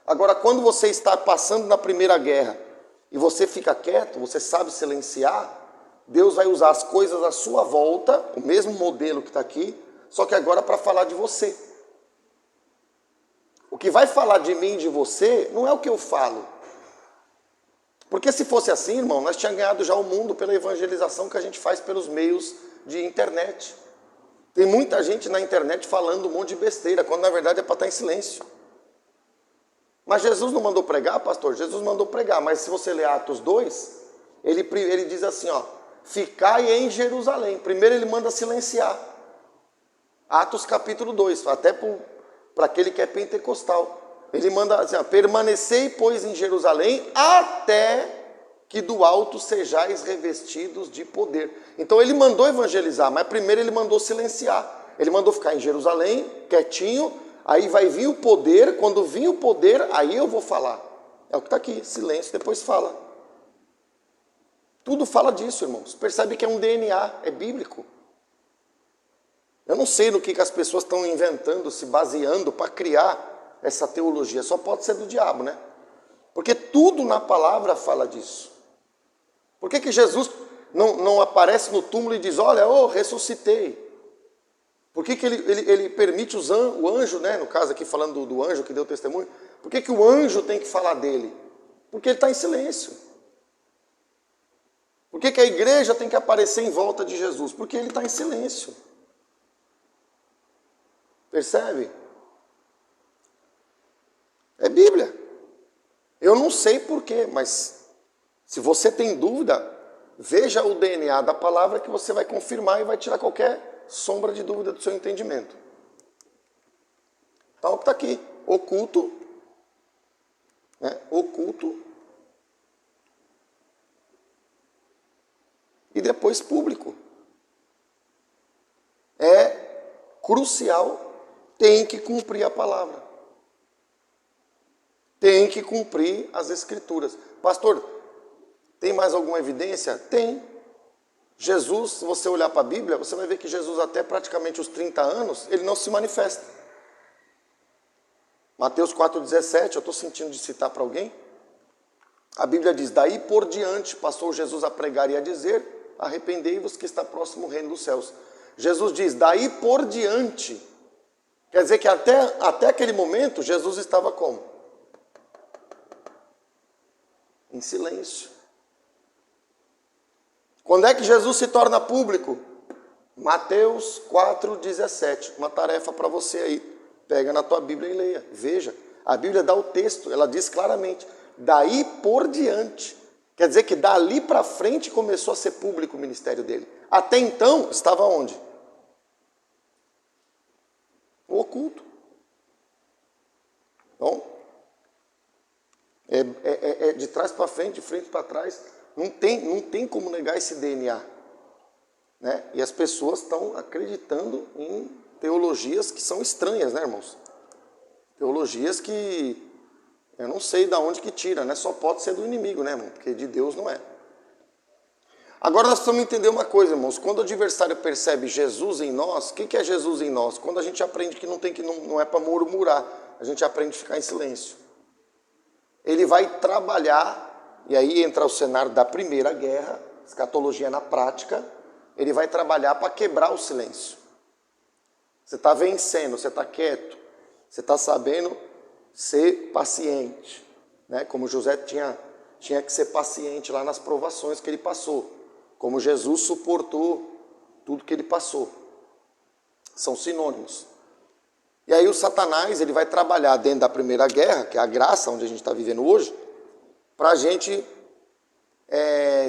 Agora, quando você está passando na primeira guerra e você fica quieto, você sabe silenciar, Deus vai usar as coisas à sua volta, o mesmo modelo que está aqui, só que agora para falar de você. O que vai falar de mim e de você não é o que eu falo. Porque se fosse assim, irmão, nós tínhamos ganhado já o mundo pela evangelização que a gente faz pelos meios de internet. Tem muita gente na internet falando um monte de besteira, quando na verdade é para estar em silêncio. Mas Jesus não mandou pregar, pastor? Jesus mandou pregar, mas se você ler Atos 2, ele diz assim, ó, ficai em Jerusalém. Primeiro ele manda silenciar. Atos capítulo 2, até para aquele que é pentecostal. Ele manda assim, ó, permanecei, pois, em Jerusalém, até que do alto sejais revestidos de poder. Então ele mandou evangelizar, mas primeiro ele mandou silenciar. Ele mandou ficar em Jerusalém, quietinho, aí vai vir o poder, quando vir o poder, aí eu vou falar. É o que está aqui, silêncio, depois fala. Tudo fala disso, irmãos. Percebe que é um DNA, é bíblico. Eu não sei no que as pessoas estão inventando, se baseando para criar essa teologia. Só pode ser do diabo, né? Porque tudo na palavra fala disso. Por que Jesus não aparece no túmulo e diz, olha, eu ressuscitei? Por que ele permite o anjo, né? No caso aqui falando do anjo que deu testemunho, por que o anjo tem que falar dele? Porque ele está em silêncio. Por que a igreja tem que aparecer em volta de Jesus? Porque ele está em silêncio. Percebe? É Bíblia. Eu não sei porquê, mas se você tem dúvida, veja o DNA da palavra que você vai confirmar e vai tirar qualquer sombra de dúvida do seu entendimento. Então está aqui, oculto, né? Oculto e depois público. É crucial, tem que cumprir a palavra. Tem que cumprir as escrituras. Pastor, tem mais alguma evidência? Tem. Jesus, se você olhar para a Bíblia, você vai ver que Jesus até praticamente os 30 anos, ele não se manifesta. Mateus 4,17, eu estou sentindo de citar para alguém. A Bíblia diz, daí por diante passou Jesus a pregar e a dizer, arrependei-vos que está próximo o reino dos céus. Jesus diz, daí por diante. Quer dizer que até aquele momento, Jesus estava como? Em silêncio. Quando é que Jesus se torna público? Mateus 4,17. Uma tarefa para você aí. Pega na tua Bíblia e leia. Veja, a Bíblia dá o texto, ela diz claramente, daí por diante. Quer dizer que dali para frente começou a ser público o ministério dele. Até então, estava onde? O oculto. Então, é de trás para frente, de frente para trás. Não tem como negar esse DNA. Né? E as pessoas estão acreditando em teologias que são estranhas, né, irmãos? Teologias que eu não sei de onde que tira, né? Só pode ser do inimigo, né, irmão? Porque de Deus não é. Agora nós precisamos entender uma coisa, irmãos. Quando o adversário percebe Jesus em nós, o que é Jesus em nós? Quando a gente aprende que não é para murmurar, a gente aprende a ficar em silêncio. Ele vai trabalhar, e aí entra o cenário da Primeira Guerra, escatologia na prática, ele vai trabalhar para quebrar o silêncio. Você está vencendo, você está quieto, você está sabendo ser paciente, né? Como José tinha que ser paciente lá nas provações que ele passou, como Jesus suportou tudo que ele passou. São sinônimos. E aí o Satanás, ele vai trabalhar dentro da Primeira Guerra, que é a graça onde a gente está vivendo hoje, para a gente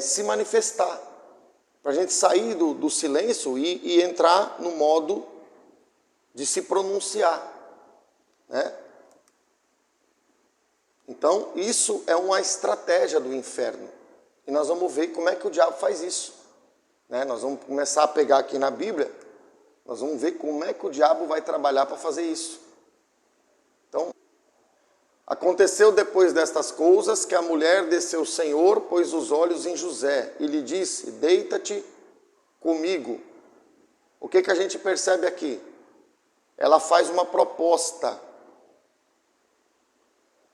se manifestar, para a gente sair do silêncio e entrar no modo de se pronunciar, né? Então, isso é uma estratégia do inferno. E nós vamos ver como é que o diabo faz isso, né? Nós vamos começar a pegar aqui na Bíblia, nós vamos ver como é que o diabo vai trabalhar para fazer isso. Então, Aconteceu depois destas coisas que a mulher de seu senhor pôs os olhos em José e lhe disse: deita-te comigo. O que a gente percebe aqui? Ela faz uma proposta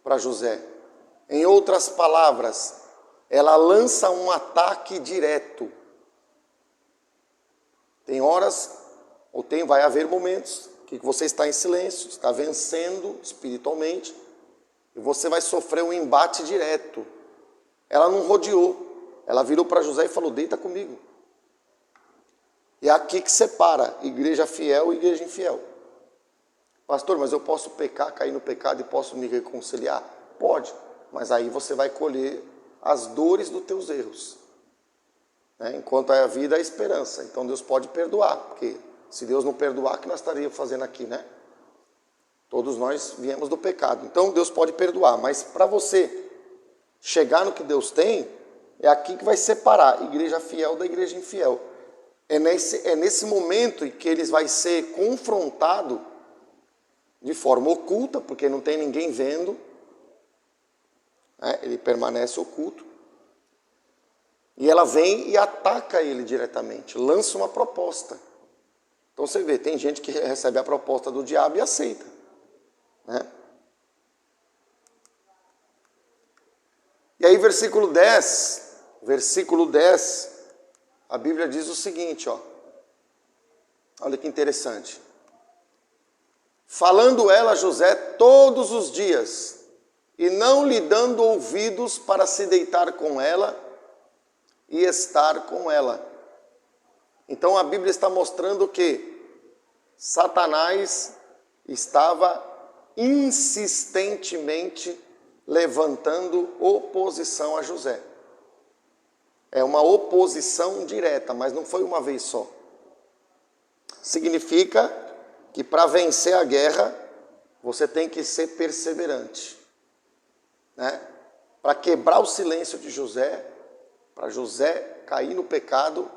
para José. Em outras palavras, ela lança um ataque direto. Tem horas, vai haver momentos que você está em silêncio, está vencendo espiritualmente, e você vai sofrer um embate direto. Ela não rodeou, ela virou para José e falou: deita comigo. E é aqui que separa igreja fiel e igreja infiel. Pastor, mas eu posso pecar, cair no pecado e posso me reconciliar? Pode, mas aí você vai colher as dores dos teus erros. Enquanto há vida, há esperança. Então Deus pode perdoar, porque se Deus não perdoar, o que nós estaríamos fazendo aqui, né? Todos nós viemos do pecado. Então Deus pode perdoar, mas para você chegar no que Deus tem, é aqui que vai separar a igreja fiel da igreja infiel. É nesse momento em que eles vai ser confrontado de forma oculta, porque não tem ninguém vendo, ele permanece oculto. E ela vem e ataca ele diretamente, lança uma proposta. Então você vê, tem gente que recebe a proposta do diabo e aceita. E aí versículo 10, a Bíblia diz o seguinte, olha que interessante. Falando ela a José todos os dias, e não lhe dando ouvidos para se deitar com ela e estar com ela. Então a Bíblia está mostrando que Satanás estava insistentemente levantando oposição a José. É uma oposição direta, mas não foi uma vez só. Significa que para vencer a guerra, você tem que ser perseverante. Para quebrar o silêncio de José, para José cair no pecado,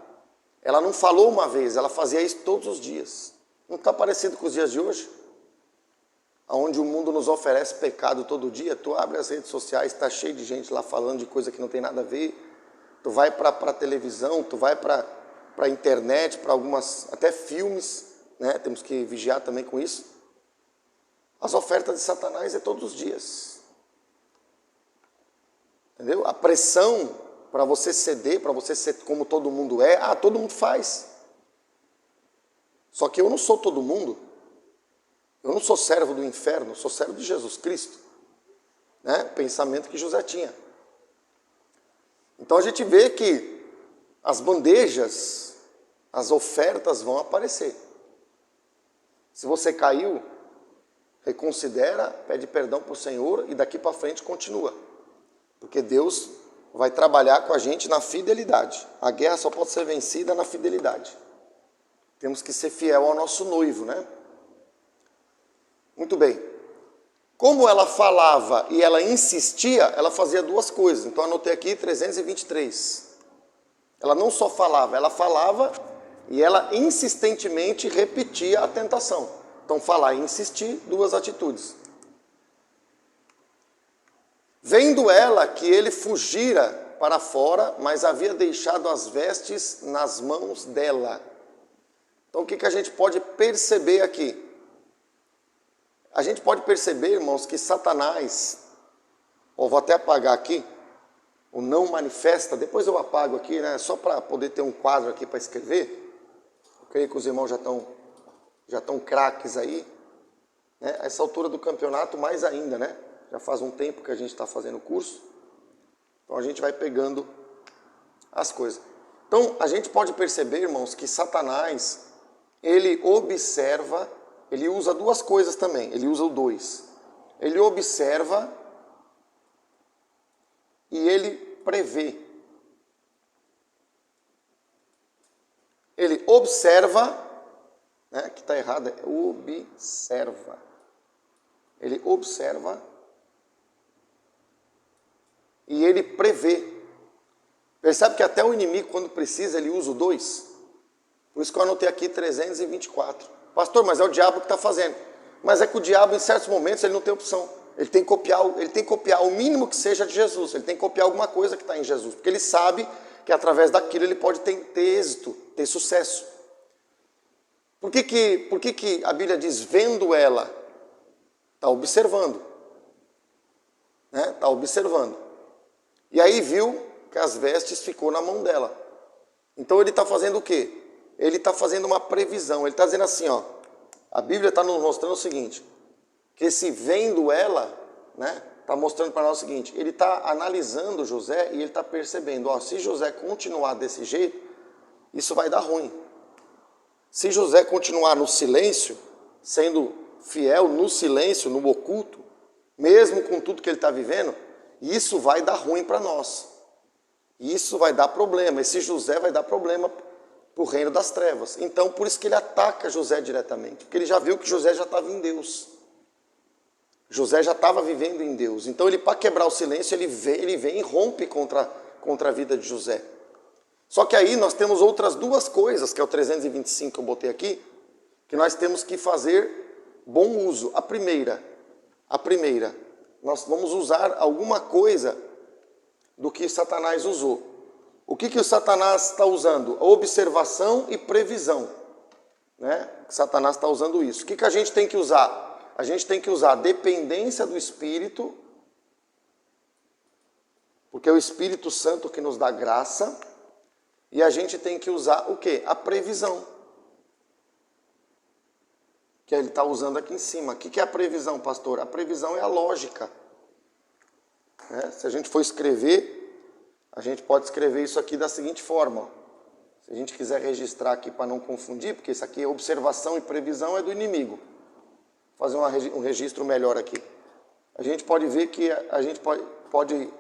ela não falou uma vez, ela fazia isso todos os dias. Não está parecido com os dias de hoje? Onde o mundo nos oferece pecado todo dia, tu abre as redes sociais, está cheio de gente lá falando de coisa que não tem nada a ver, tu vai para a televisão, tu vai para a internet, para algumas, até filmes, temos que vigiar também com isso. As ofertas de Satanás é todos os dias. Entendeu? A pressão para você ceder, para você ser como todo mundo é, todo mundo faz. Só que eu não sou todo mundo. Eu não sou servo do inferno, sou servo de Jesus Cristo. Pensamento que José tinha. Então a gente vê que as bandejas, as ofertas vão aparecer. Se você caiu, reconsidera, pede perdão para o Senhor e daqui para frente continua. Porque Deus vai trabalhar com a gente na fidelidade. A guerra só pode ser vencida na fidelidade. Temos que ser fiel ao nosso noivo, Muito bem. Como ela falava e ela insistia, ela fazia duas coisas. Então anotei aqui 323. Ela não só falava, ela falava e ela insistentemente repetia a tentação. Então falar e insistir, duas atitudes. Vendo ela que ele fugira para fora, mas havia deixado as vestes nas mãos dela. Então o que a gente pode perceber aqui? A gente pode perceber, irmãos, que Satanás, vou até apagar aqui, o não manifesta, depois eu apago aqui, só para poder ter um quadro aqui para escrever. Eu creio que os irmãos já estão craques aí, A essa altura do campeonato mais ainda, Já faz um tempo que a gente está fazendo o curso, então a gente vai pegando as coisas. Então a gente pode perceber, irmãos, que Satanás, ele observa. Ele usa duas coisas também, ele usa o dois. Ele observa e ele prevê. Ele observa, que está errado, é observa. Ele observa e ele prevê. Percebe que até o inimigo, quando precisa, ele usa o dois? Por isso que eu anotei aqui 324. Pastor, mas é o diabo que está fazendo. Mas é que o diabo, em certos momentos, ele não tem opção. Ele tem que copiar o mínimo que seja de Jesus. Ele tem que copiar alguma coisa que está em Jesus. Porque ele sabe que através daquilo ele pode ter êxito, ter sucesso. Por que a Bíblia diz, vendo ela? Está observando. Né? Está observando. E aí viu que as vestes ficou na mão dela. Então ele está fazendo o quê? Ele está fazendo uma previsão. Ele está dizendo assim, ó, a Bíblia está nos mostrando o seguinte, que esse vendo ela, né, está mostrando para nós o seguinte, ele está analisando José e ele está percebendo, ó, se José continuar desse jeito, isso vai dar ruim. Se José continuar no silêncio, sendo fiel no silêncio, no oculto, mesmo com tudo que ele está vivendo, isso vai dar ruim para nós. Isso vai dar problema. Esse José vai dar problema para o reino das trevas. Então, por isso que ele ataca José diretamente. Porque ele já viu que José já estava em Deus. José já estava vivendo em Deus. Então, ele, para quebrar o silêncio, ele vem e rompe contra a vida de José. Só que aí nós temos outras duas coisas, que é o 325 que eu botei aqui, que nós temos que fazer bom uso. A primeira, nós vamos usar alguma coisa do que Satanás usou. O que o Satanás está usando? A observação e previsão. Né? Satanás está usando isso. O que a gente tem que usar? A gente tem que usar a dependência do Espírito, porque é o Espírito Santo que nos dá graça, e a gente tem que usar o quê? A previsão. Que ele está usando aqui em cima. O que é a previsão, pastor? A previsão é a lógica. Né? Se a gente for escrever, a gente pode escrever isso aqui da seguinte forma. Ó. Se a gente quiser registrar aqui para não confundir, porque isso aqui é observação e previsão é do inimigo. Vou fazer um registro melhor aqui. A gente pode ver que a gente pode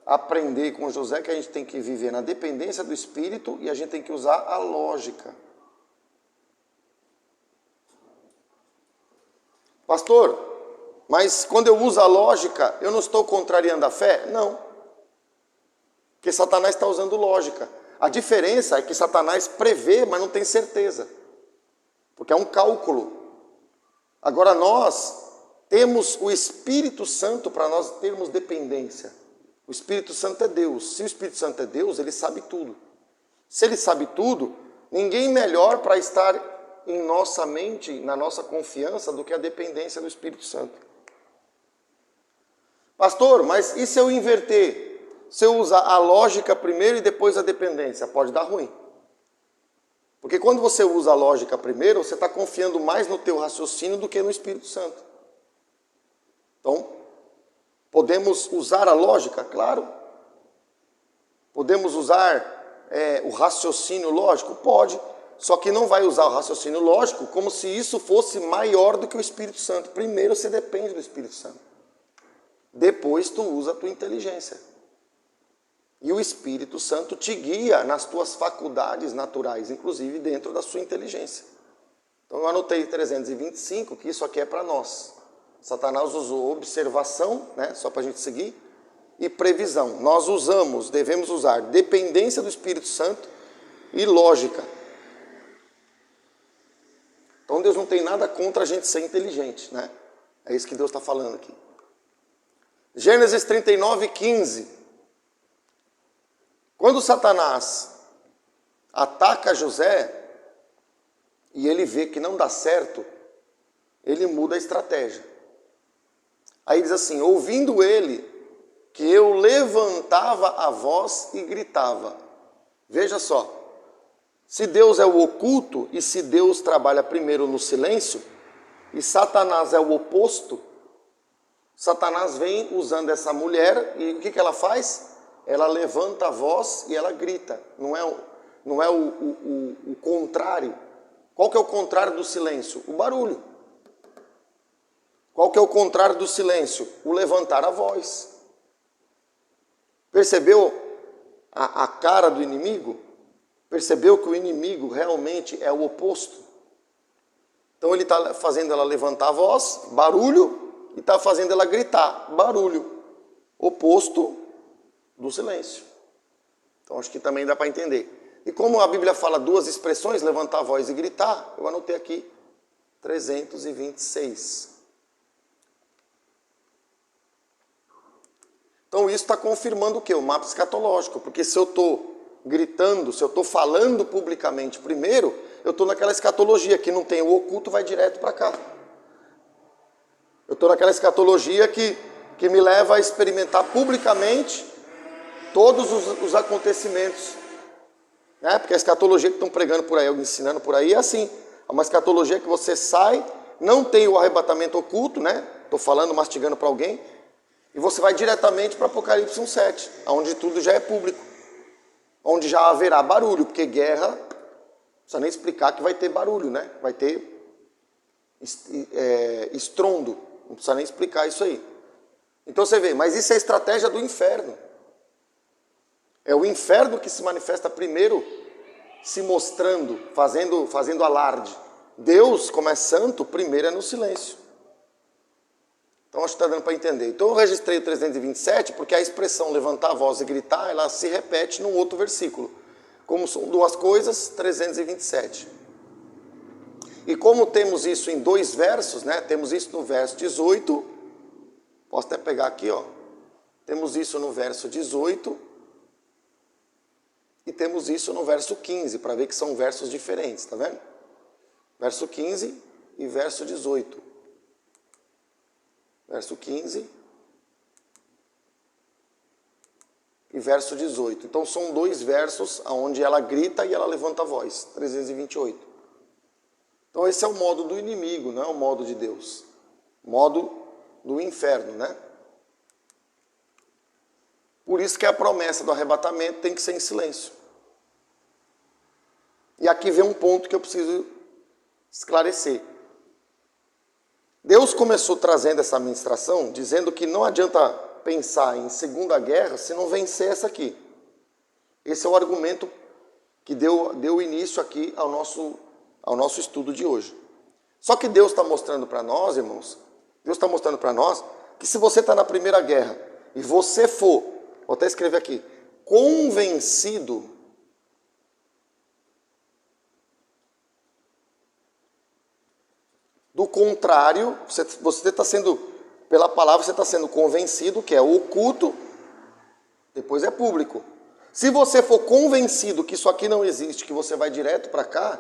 aprender com José que a gente tem que viver na dependência do Espírito e a gente tem que usar a lógica. Pastor, mas quando eu uso a lógica, eu não estou contrariando a fé? Não. Porque Satanás está usando lógica. A diferença é que Satanás prevê, mas não tem certeza. Porque é um cálculo. Agora nós temos o Espírito Santo para nós termos dependência. O Espírito Santo é Deus. Se o Espírito Santo é Deus, ele sabe tudo. Se ele sabe tudo, ninguém melhor para estar em nossa mente, na nossa confiança, do que a dependência do Espírito Santo. Pastor, mas e se eu inverter? Se eu usar a lógica primeiro e depois a dependência, pode dar ruim. Porque quando você usa a lógica primeiro, você está confiando mais no teu raciocínio do que no Espírito Santo. Então, podemos usar a lógica? Claro. Podemos usar o raciocínio lógico? Pode. Só que não vai usar o raciocínio lógico como se isso fosse maior do que o Espírito Santo. Primeiro você depende do Espírito Santo. Depois tu usa a tua inteligência. E o Espírito Santo te guia nas tuas faculdades naturais, inclusive dentro da sua inteligência. Então eu anotei 325, que isso aqui é para nós. Satanás usou observação, né, só para a gente seguir, e previsão. Nós devemos usar dependência do Espírito Santo e lógica. Então Deus não tem nada contra a gente ser inteligente, né? É isso que Deus está falando aqui. Gênesis 39, 15. Quando Satanás ataca José e ele vê que não dá certo, ele muda a estratégia. Aí diz assim, ouvindo ele que eu levantava a voz e gritava. Veja só, se Deus é o oculto e se Deus trabalha primeiro no silêncio e Satanás é o oposto, Satanás vem usando essa mulher e o que ela faz? Ela levanta a voz e ela grita. Não é o contrário. Qual que é o contrário do silêncio? O barulho. Qual que é o contrário do silêncio? O levantar a voz. Percebeu a cara do inimigo? Percebeu que o inimigo realmente é o oposto? Então ele está fazendo ela levantar a voz, barulho, e está fazendo ela gritar, barulho. Oposto do silêncio. Então acho que também dá para entender. E como a Bíblia fala duas expressões, levantar a voz e gritar, eu anotei aqui 326. Então isso está confirmando o quê? O mapa escatológico, porque se eu estou gritando, se eu estou falando publicamente primeiro, eu estou naquela escatologia que não tem o oculto, vai direto para cá. Eu estou naquela escatologia que me leva a experimentar publicamente todos os acontecimentos. Né? Porque a escatologia que estão pregando por aí, ensinando por aí, é assim. É uma escatologia que você sai, não tem o arrebatamento oculto, né? Estou falando, mastigando para alguém, e você vai diretamente para Apocalipse 1:7, onde tudo já é público. Onde já haverá barulho, porque guerra, não precisa nem explicar que vai ter barulho, né? Vai ter estrondo, não precisa nem explicar isso aí. Então você vê, mas isso é a estratégia do inferno. É o inferno que se manifesta primeiro, se mostrando, fazendo alarde. Deus, como é santo, primeiro é no silêncio. Então acho que está dando para entender. Então eu registrei o 327 porque a expressão levantar a voz e gritar, ela se repete num outro versículo. Como são duas coisas, 327. E como temos isso em dois versos, né? Temos isso no verso 18. Posso até pegar aqui, ó. Temos isso no verso 18. E temos isso no verso 15, para ver que são versos diferentes, tá vendo? Verso 15 e verso 18. Verso 15 e verso 18. Então são dois versos onde ela grita e ela levanta a voz. 328. Então esse é o modo do inimigo, não é o modo de Deus. Modo do inferno, né? Por isso que a promessa do arrebatamento tem que ser em silêncio. E aqui vem um ponto que eu preciso esclarecer. Deus começou trazendo essa ministração, dizendo que não adianta pensar em Segunda Guerra se não vencer essa aqui. Esse é o argumento que deu início aqui ao nosso estudo de hoje. Só que Deus está mostrando para nós, irmãos, Deus está mostrando para nós que se você está na Primeira Guerra e você for, vou até escrever aqui, convencido do contrário, você está sendo, pela palavra, você está sendo convencido que é oculto, depois é público. Se você for convencido que isso aqui não existe, que você vai direto para cá,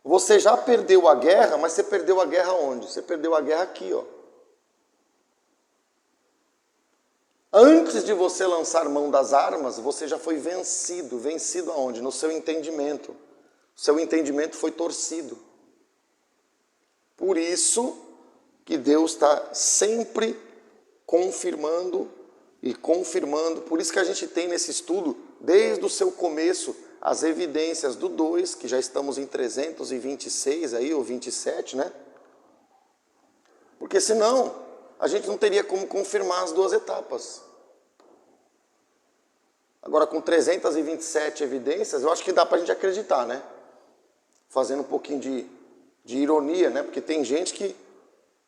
você já perdeu a guerra, mas você perdeu a guerra onde? Você perdeu a guerra aqui, ó. Antes de você lançar mão das armas, você já foi vencido. Vencido aonde? No seu entendimento. O seu entendimento foi torcido. Por isso que Deus está sempre confirmando e confirmando. Por isso que a gente tem nesse estudo, desde o seu começo, as evidências do 2, que já estamos em 326 aí, ou 27, né? Porque senão, a gente não teria como confirmar as duas etapas. Agora, com 327 evidências, eu acho que dá para a gente acreditar, né? Fazendo um pouquinho de ironia, né? Porque tem gente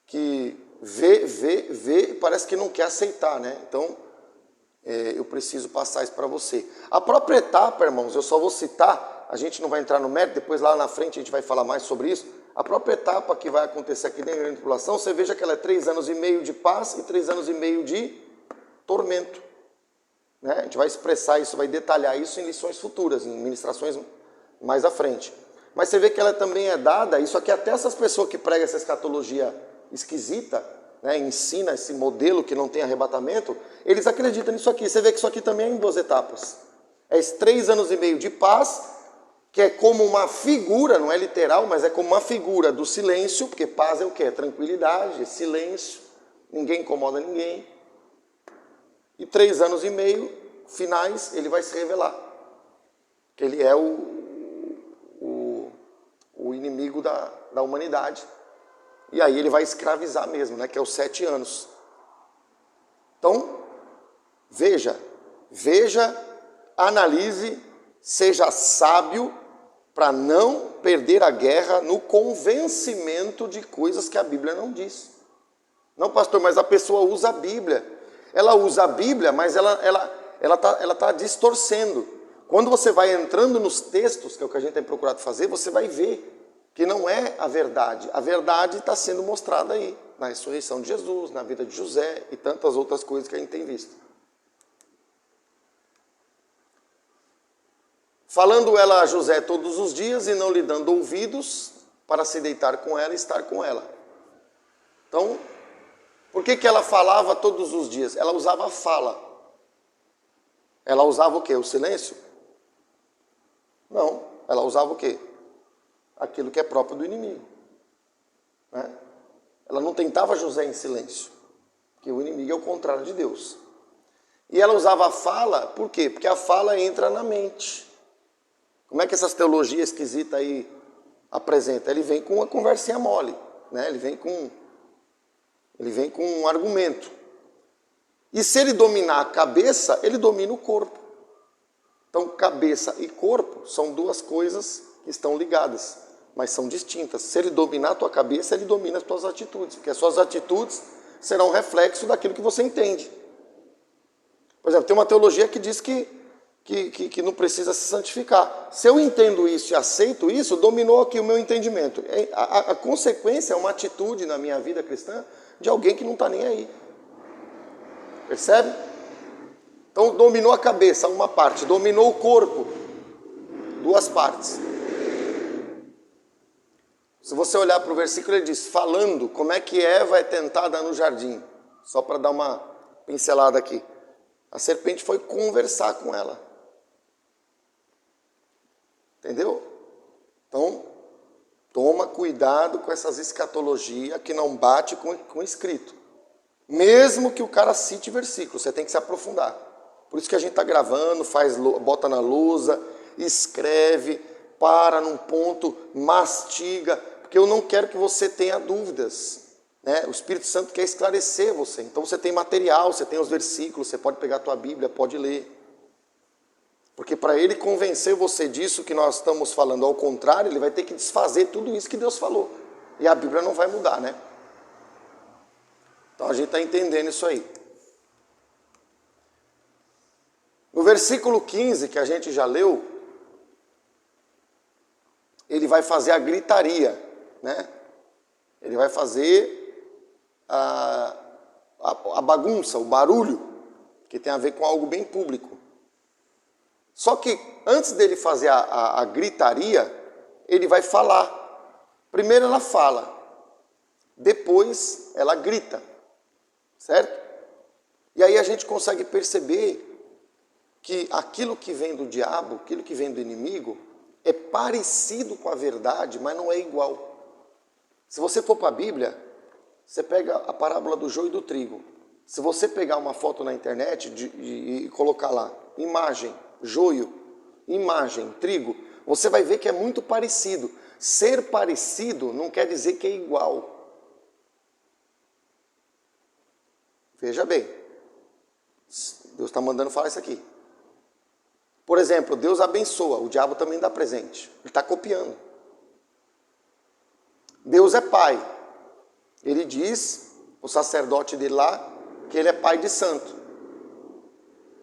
que vê e parece que não quer aceitar, né? Então, eu preciso passar isso para você. A própria etapa, irmãos, eu só vou citar, a gente não vai entrar no mérito, depois lá na frente a gente vai falar mais sobre isso. A própria etapa que vai acontecer aqui dentro da tribulação, você veja que ela é 3 anos e meio de paz e 3 anos e meio de tormento. Né? A gente vai expressar isso, vai detalhar isso em lições futuras, em ministrações mais à frente. Mas você vê que ela também é dada, isso aqui até essas pessoas que pregam essa escatologia esquisita, né, ensina esse modelo que não tem arrebatamento, eles acreditam nisso aqui. Você vê que isso aqui também é em 2 etapas. É 3 anos e meio de paz, que é como uma figura, não é literal, mas é como uma figura do silêncio, porque paz é o quê? É tranquilidade, é silêncio, ninguém incomoda ninguém. E 3 anos e meio finais, ele vai se revelar. Que ele é o inimigo da humanidade. E aí ele vai escravizar mesmo, né? Que é os 7 anos. Então, veja, analise, seja sábio para não perder a guerra no convencimento de coisas que a Bíblia não diz. Não, pastor, mas a pessoa usa a Bíblia. Ela usa a Bíblia, mas ela tá distorcendo. Quando você vai entrando nos textos, que é o que a gente tem procurado fazer, você vai ver que não é a verdade. A verdade está sendo mostrada aí, na ressurreição de Jesus, na vida de José e tantas outras coisas que a gente tem visto. falando ela a José todos os dias e não lhe dando ouvidos para se deitar com ela e estar com ela. Então, por que ela falava todos os dias? Ela usava a fala. Ela usava o quê? O silêncio? Não, ela usava o quê? Aquilo que é próprio do inimigo. Né? Ela não tentava José em silêncio, porque o inimigo é o contrário de Deus. E ela usava a fala, por quê? Porque a fala entra na mente. Como é que essas teologias esquisitas aí apresentam? Ele vem com uma conversinha mole, né? Ele vem com um argumento. E se ele dominar a cabeça, ele domina o corpo. Então, cabeça e corpo são duas coisas que estão ligadas, mas são distintas. Se ele dominar a tua cabeça, ele domina as tuas atitudes, porque as suas atitudes serão reflexo daquilo que você entende. Por exemplo, tem uma teologia que diz que não precisa se santificar. Se eu entendo isso e aceito isso, dominou aqui o meu entendimento. A consequência é uma atitude na minha vida cristã de alguém que não está nem aí. Percebe? Então, dominou a cabeça, uma parte. Dominou o corpo, duas partes. Se você olhar para o versículo, ele diz, falando, como é que Eva é tentada no jardim. Só para dar uma pincelada aqui. A serpente foi conversar com ela. Entendeu? Então, toma cuidado com essas escatologias que não bate com o escrito. Mesmo que o cara cite versículo, você tem que se aprofundar. Por isso que a gente está gravando, bota na lousa, escreve, para num ponto, mastiga, porque eu não quero que você tenha dúvidas. Né? O Espírito Santo quer esclarecer você. Então você tem material, você tem os versículos, você pode pegar a tua Bíblia, pode ler. Porque para ele convencer você disso que nós estamos falando ao contrário, ele vai ter que desfazer tudo isso que Deus falou. E a Bíblia não vai mudar, né? Então a gente está entendendo isso aí. No versículo 15, que a gente já leu, ele vai fazer a gritaria, né? Ele vai fazer a bagunça, o barulho, que tem a ver com algo bem público. Só que antes dele fazer a gritaria, ele vai falar. Primeiro ela fala, depois ela grita, certo? E aí a gente consegue perceber que aquilo que vem do diabo, aquilo que vem do inimigo, é parecido com a verdade, mas não é igual. Se você for para a Bíblia, você pega a parábola do joio e do trigo. Se você pegar uma foto na internet e colocar lá, imagem, joio, imagem, trigo, você vai ver que é muito parecido. Ser parecido não quer dizer que é igual. Veja bem, Deus está mandando falar isso aqui. Por exemplo, Deus abençoa, o diabo também dá presente. Ele está copiando. Deus é pai. Ele diz, o sacerdote dele lá, que ele é pai de santo.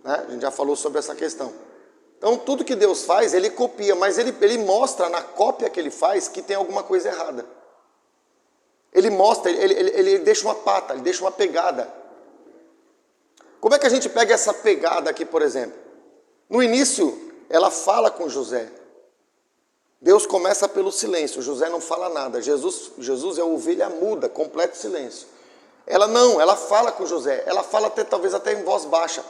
Né? A gente já falou sobre essa questão. Então, tudo que Deus faz, ele copia, mas ele mostra na cópia que ele faz que tem alguma coisa errada. Ele mostra, ele deixa uma pata, ele deixa uma pegada. Como é que a gente pega essa pegada aqui, por exemplo? No início, ela fala com José. Deus começa pelo silêncio, José não fala nada. Jesus é a ovelha muda, completo silêncio. Ela fala com José, ela fala talvez até em voz baixa.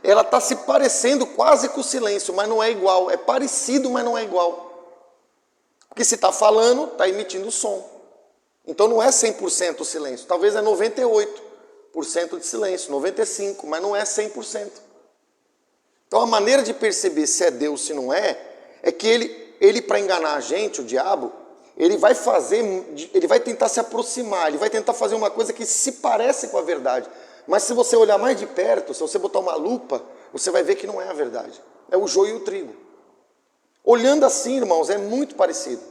Ela está se parecendo quase com o silêncio, mas não é igual. É parecido, mas não é igual. Porque se está falando, está emitindo som. Então não é 100% o silêncio, talvez é 98% de silêncio, 95%, mas não é 100%. Então a maneira de perceber se é Deus, se não é que ele para enganar a gente, o diabo, ele vai tentar se aproximar, ele vai tentar fazer uma coisa que se parece com a verdade. Mas se você olhar mais de perto, se você botar uma lupa, você vai ver que não é a verdade. É o joio e o trigo. Olhando assim, irmãos, é muito parecido.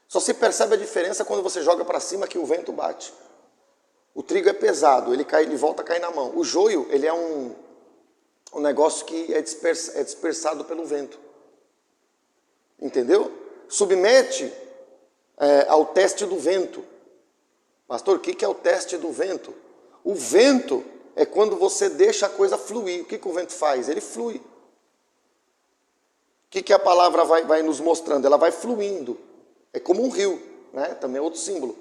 Só se percebe a diferença quando você joga para cima que o vento bate. O trigo é pesado, ele volta a cair na mão. O joio, ele é um negócio que é dispersado pelo vento. Entendeu? Submete ao teste do vento. Pastor, o que é o teste do vento? O vento é quando você deixa a coisa fluir. O que o vento faz? Ele flui. O que a palavra vai nos mostrando? Ela vai fluindo. É como um rio, né? Também é outro símbolo.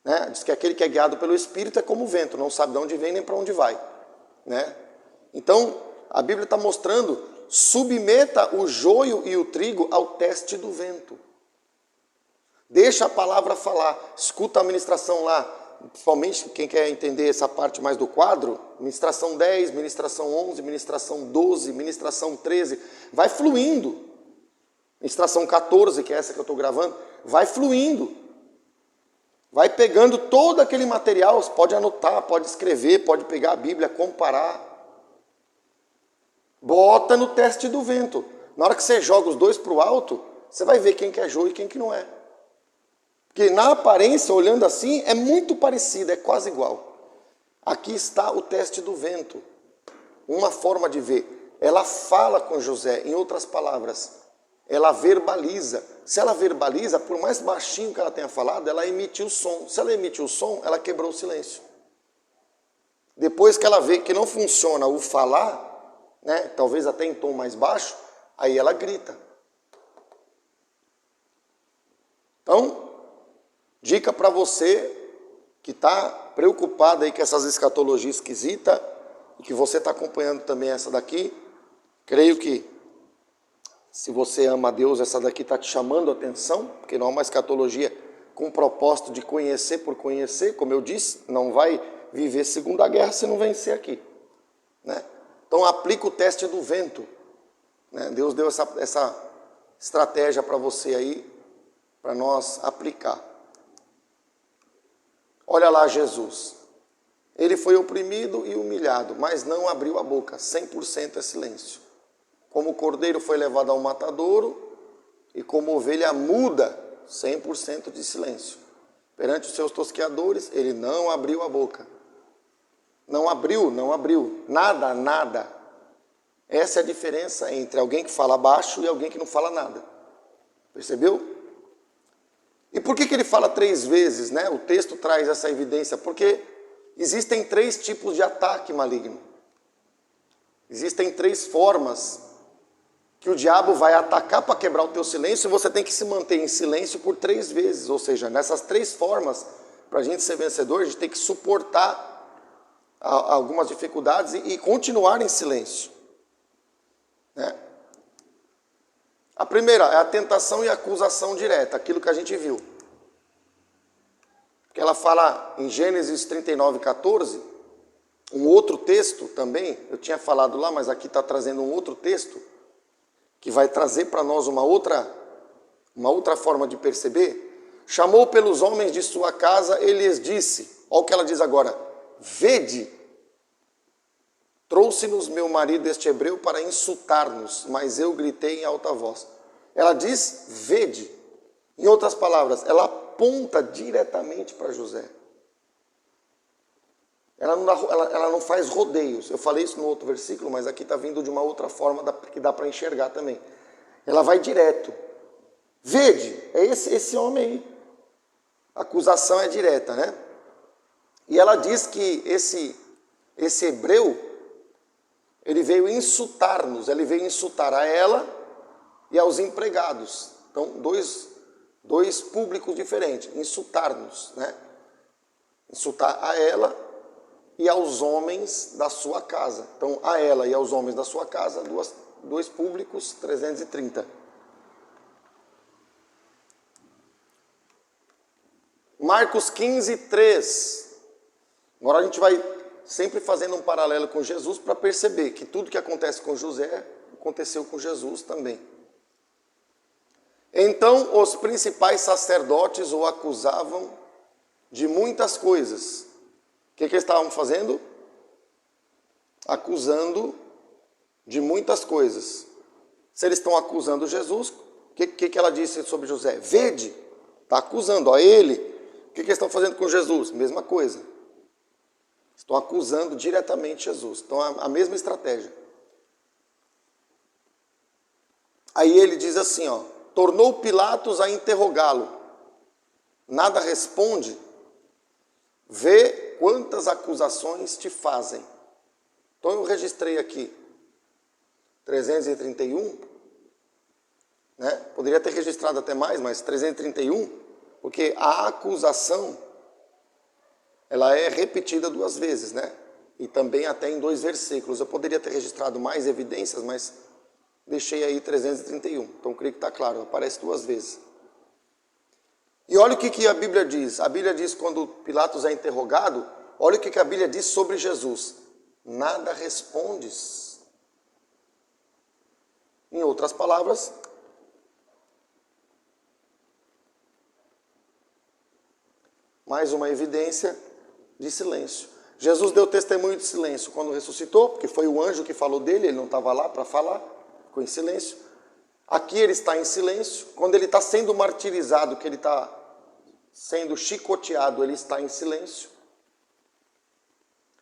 Né? Diz que aquele que é guiado pelo Espírito é como o vento, não sabe de onde vem nem para onde vai. Né? Então, a Bíblia está mostrando, submeta o joio e o trigo ao teste do vento. Deixa a palavra falar, escuta a ministração lá, principalmente quem quer entender essa parte mais do quadro, ministração 10, ministração 11, ministração 12, ministração 13, vai fluindo. Ministração 14, que é essa que eu estou gravando, vai fluindo. Vai pegando todo aquele material, você pode anotar, pode escrever, pode pegar a Bíblia, comparar. Bota no teste do vento. Na hora que você joga os dois para o alto, você vai ver quem que é joio e quem que não é. Porque na aparência, olhando assim, é muito parecido, é quase igual. Aqui está o teste do vento. Uma forma de ver. Ela fala com José, em outras palavras, ela verbaliza. Se ela verbaliza, por mais baixinho que ela tenha falado, ela emite o som. Se ela emite o som, ela quebrou o silêncio. Depois que ela vê que não funciona o falar, né, talvez até em tom mais baixo, aí ela grita. Então, dica para você que está preocupado aí com essas escatologias esquisitas e que você está acompanhando também essa daqui, creio que se você ama a Deus, essa daqui está te chamando a atenção, porque não é uma escatologia com o propósito de conhecer por conhecer, como eu disse, não vai viver Segunda Guerra se não vencer aqui. Né? Então aplica o teste do vento. Né? Deus deu essa estratégia para você aí, para nós aplicar. Olha lá Jesus. Ele foi oprimido e humilhado, mas não abriu a boca, 100% é silêncio. Como o cordeiro foi levado ao matadouro, e como ovelha muda, 100% de silêncio. Perante os seus tosqueadores, ele não abriu a boca. Não abriu. Nada. Essa é a diferença entre alguém que fala baixo e alguém que não fala nada. Percebeu? E por que ele fala 3 vezes, né? O texto traz essa evidência, porque existem 3 tipos de ataque maligno. Existem 3 formas que o diabo vai atacar para quebrar o teu silêncio, e você tem que se manter em silêncio por 3 vezes. Ou seja, nessas 3 formas, para a gente ser vencedor, a gente tem que suportar algumas dificuldades e continuar em silêncio. Né? A primeira é a tentação e a acusação direta, aquilo que a gente viu. Porque ela fala em Gênesis 39:14, um outro texto também, eu tinha falado lá, mas aqui está trazendo um outro texto, que vai trazer para nós uma outra forma de perceber. Chamou pelos homens de sua casa, ele lhes disse, olha o que ela diz agora, vede, trouxe-nos meu marido este hebreu para insultar-nos, mas eu gritei em alta voz. Ela diz, vede. Em outras palavras, ela aponta diretamente para José. Ela não faz rodeios. Eu falei isso no outro versículo, mas aqui está vindo de uma outra forma que dá para enxergar também. Ela vai direto. Vede, é esse homem aí. A acusação é direta, né? E ela diz que esse hebreu, ele veio insultar-nos, ele veio insultar a ela e aos empregados. Então, dois públicos diferentes, insultar-nos, né? Insultar a ela e aos homens da sua casa. Então, a ela e aos homens da sua casa, dois públicos, 330. Marcos 15:3. Agora a gente vai sempre fazendo um paralelo com Jesus para perceber que tudo que acontece com José, aconteceu com Jesus também. Então, os principais sacerdotes o acusavam de muitas coisas. O que eles estavam fazendo? Acusando de muitas coisas. Se eles estão acusando Jesus, o que ela disse sobre José? Vede, está acusando, ó, ele. O que eles estão fazendo com Jesus? Mesma coisa. Estão acusando diretamente Jesus. Então, a mesma estratégia. Aí ele diz assim, ó, tornou Pilatos a interrogá-lo. Nada responde. Vê quantas acusações te fazem. Então eu registrei aqui 331, né? Poderia ter registrado até mais, mas 331, porque a acusação, ela é repetida 2 vezes, né? E também até em 2 versículos. Eu poderia ter registrado mais evidências, mas deixei aí 331. Então, creio que está claro, aparece 2 vezes. E olha o que a Bíblia diz. A Bíblia diz, quando Pilatos é interrogado, olha o que a Bíblia diz sobre Jesus. Nada respondes. Em outras palavras, mais uma evidência de silêncio. Jesus deu testemunho de silêncio quando ressuscitou, porque foi o anjo que falou dele, ele não estava lá para falar, ficou em silêncio. Aqui ele está em silêncio. Quando ele está sendo martirizado, que ele está sendo chicoteado, ele está em silêncio.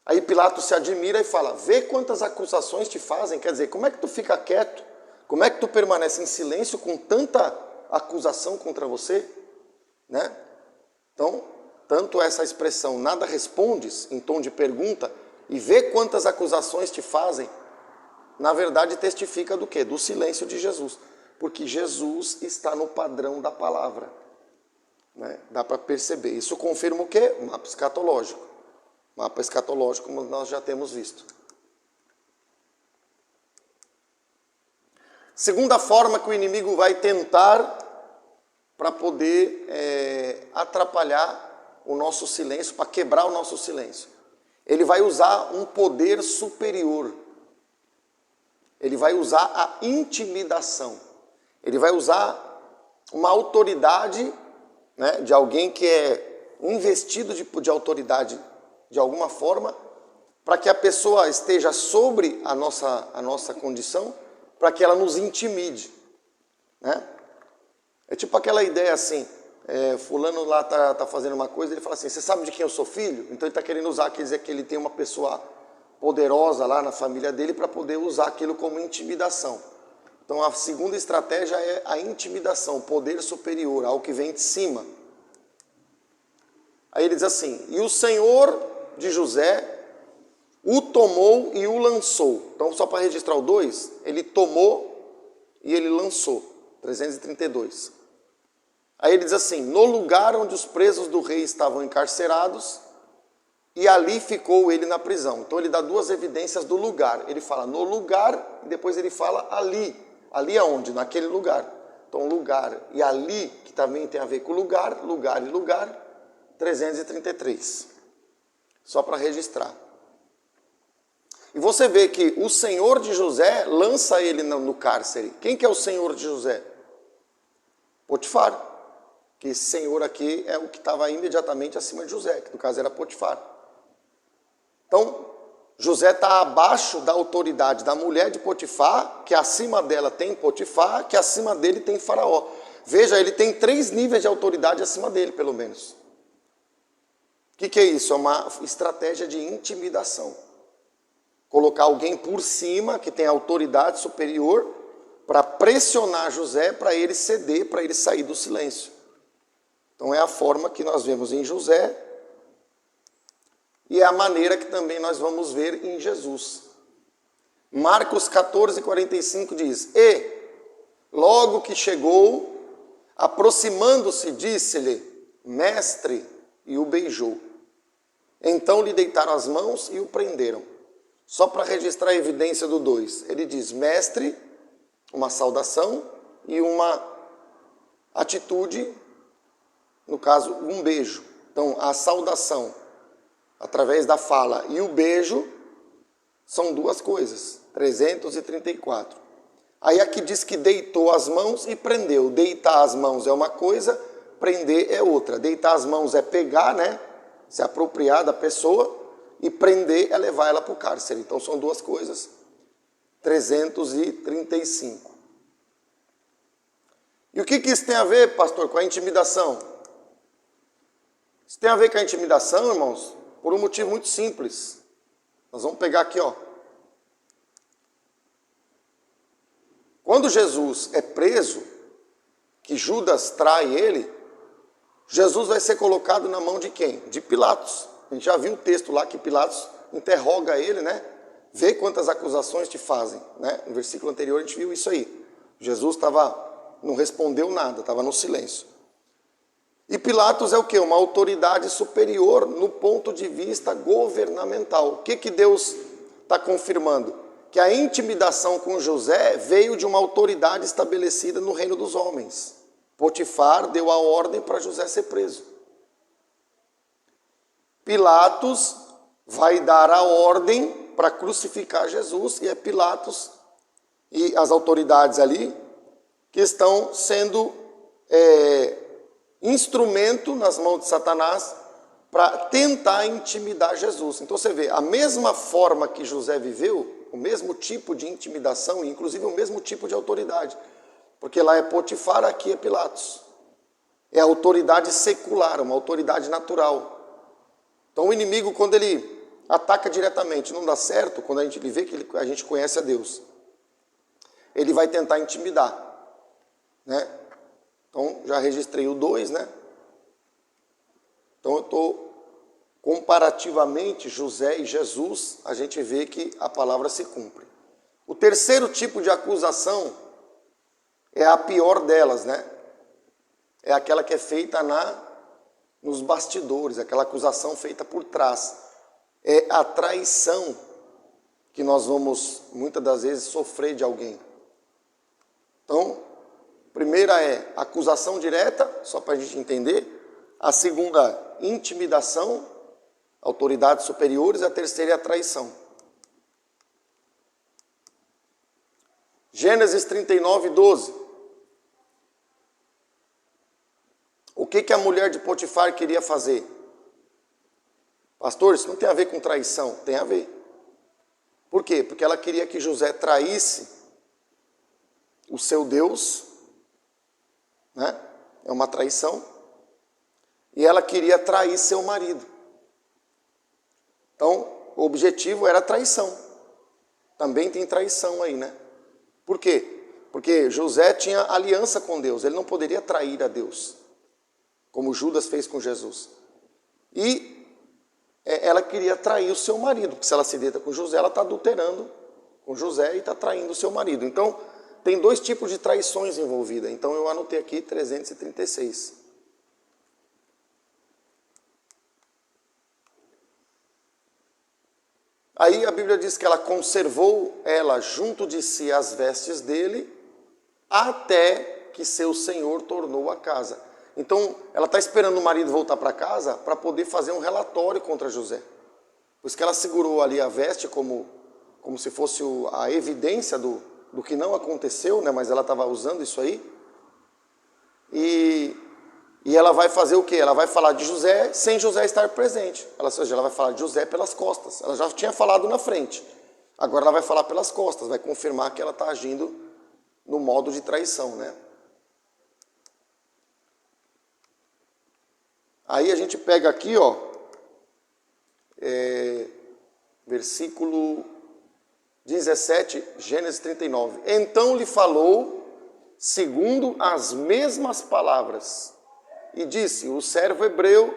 Aí Pilatos se admira e fala, vê quantas acusações te fazem, quer dizer, como é que tu fica quieto? Como é que tu permanece em silêncio com tanta acusação contra você? Né? Então, tanto essa expressão, nada respondes, em tom de pergunta, e vê quantas acusações te fazem, na verdade testifica do quê? Do silêncio de Jesus. Porque Jesus está no padrão da palavra. Né? Dá para perceber. Isso confirma o quê? O mapa escatológico. Mapa escatológico, como nós já temos visto. Segunda forma que o inimigo vai tentar para poder atrapalhar o nosso silêncio, para quebrar o nosso silêncio. Ele vai usar um poder superior. Ele vai usar a intimidação. Ele vai usar uma autoridade, né, de alguém que é investido de autoridade de alguma forma, para que a pessoa esteja sobre a nossa condição, para que ela nos intimide. Né? É tipo aquela ideia assim, fulano lá está fazendo uma coisa, ele fala assim, você sabe de quem eu sou filho? Então ele está querendo usar, quer dizer que ele tem uma pessoa poderosa lá na família dele para poder usar aquilo como intimidação. Então a segunda estratégia é a intimidação, o poder superior, algo que vem de cima. Aí ele diz assim, e o Senhor de José o tomou e o lançou. Então só para registrar o 2, ele tomou e ele lançou, 332. Aí ele diz assim, no lugar onde os presos do rei estavam encarcerados, e ali ficou ele na prisão. Então ele dá 2 evidências do lugar. Ele fala no lugar e depois ele fala ali. Ali aonde? Naquele lugar. Então lugar e ali, que também tem a ver com lugar, lugar e lugar, 333. Só para registrar. E você vê que o Senhor de José lança ele no cárcere. Quem que é o Senhor de José? Potifar. Que esse Senhor aqui é o que estava imediatamente acima de José, que no caso era Potifar. Então, José está abaixo da autoridade da mulher de Potifar, que acima dela tem Potifar, que acima dele tem Faraó. Veja, ele tem 3 níveis de autoridade acima dele, pelo menos. O que é isso? É uma estratégia de intimidação. Colocar alguém por cima, que tem autoridade superior, para pressionar José, para ele ceder, para ele sair do silêncio. Então é a forma que nós vemos em José, e é a maneira que também nós vamos ver em Jesus. Marcos 14, 45 diz, e, logo que chegou, aproximando-se, disse-lhe, mestre, e o beijou. Então lhe deitaram as mãos e o prenderam. Só para registrar a evidência do 2. Ele diz, mestre, uma saudação e uma atitude, no caso, um beijo. Então, a saudação, através da fala, e o beijo, são 2 coisas. 334. Aí aqui diz que deitou as mãos e prendeu. Deitar as mãos é uma coisa, prender é outra. Deitar as mãos é pegar, né? Se apropriar da pessoa, e prender é levar ela para o cárcere. Então são 2 coisas. 335. E o que isso tem a ver, pastor, com a intimidação? Isso tem a ver com a intimidação, irmãos, por um motivo muito simples. Nós vamos pegar aqui, ó. Quando Jesus é preso, que Judas trai ele, Jesus vai ser colocado na mão de quem? De Pilatos. A gente já viu o texto lá que Pilatos interroga ele, né? Vê quantas acusações te fazem, né? No versículo anterior a gente viu isso aí. Jesus estava não respondeu nada, estava no silêncio. E Pilatos é o quê? Uma autoridade superior no ponto de vista governamental. O que Deus está confirmando? Que a intimidação com José veio de uma autoridade estabelecida no reino dos homens. Potifar deu a ordem para José ser preso. Pilatos vai dar a ordem para crucificar Jesus, e é Pilatos e as autoridades ali que estão sendo instrumento nas mãos de Satanás para tentar intimidar Jesus. Então você vê, a mesma forma que José viveu, o mesmo tipo de intimidação, inclusive o mesmo tipo de autoridade. Porque lá é Potifar, aqui é Pilatos. É a autoridade secular, uma autoridade natural. Então o inimigo, quando ele ataca diretamente, não dá certo, quando a gente vê que a gente conhece a Deus, ele vai tentar intimidar, né? Então, já registrei o 2, né? Então, eu estou, comparativamente, José e Jesus, a gente vê que a palavra se cumpre. O terceiro tipo de acusação é a pior delas, né? É aquela que é feita nos bastidores, aquela acusação feita por trás. É a traição que nós vamos, muitas das vezes, sofrer de alguém. Então, a primeira é acusação direta, só para a gente entender. A segunda, intimidação, autoridades superiores. A terceira é a traição. Gênesis 39, 12. O que a mulher de Potifar queria fazer? Pastor, isso não tem a ver com traição. Tem a ver. Por quê? Porque ela queria que José traísse o seu Deus, né? É uma traição. E ela queria trair seu marido. Então, o objetivo era a traição. Também tem traição aí, né? Por quê? Porque José tinha aliança com Deus. Ele não poderia trair a Deus, como Judas fez com Jesus. E ela queria trair o seu marido, porque se ela se deita com José, ela está adulterando com José e está traindo o seu marido. Então, tem dois tipos de traições envolvidas. Então, eu anotei aqui 336. Aí a Bíblia diz que ela conservou ela junto de si as vestes dele, até que seu senhor tornou a casa. Então, ela está esperando o marido voltar para casa para poder fazer um relatório contra José. Por isso que ela segurou ali a veste como se fosse a evidência do que não aconteceu, né? Mas ela estava usando isso aí. E ela vai fazer o quê? Ela vai falar de José sem José estar presente. Ou seja, ela vai falar de José pelas costas. Ela já tinha falado na frente. Agora ela vai falar pelas costas, vai confirmar que ela está agindo no modo de traição, né? Aí a gente pega aqui, ó, versículo 17, Gênesis 39. Então lhe falou segundo as mesmas palavras e disse: o servo hebreu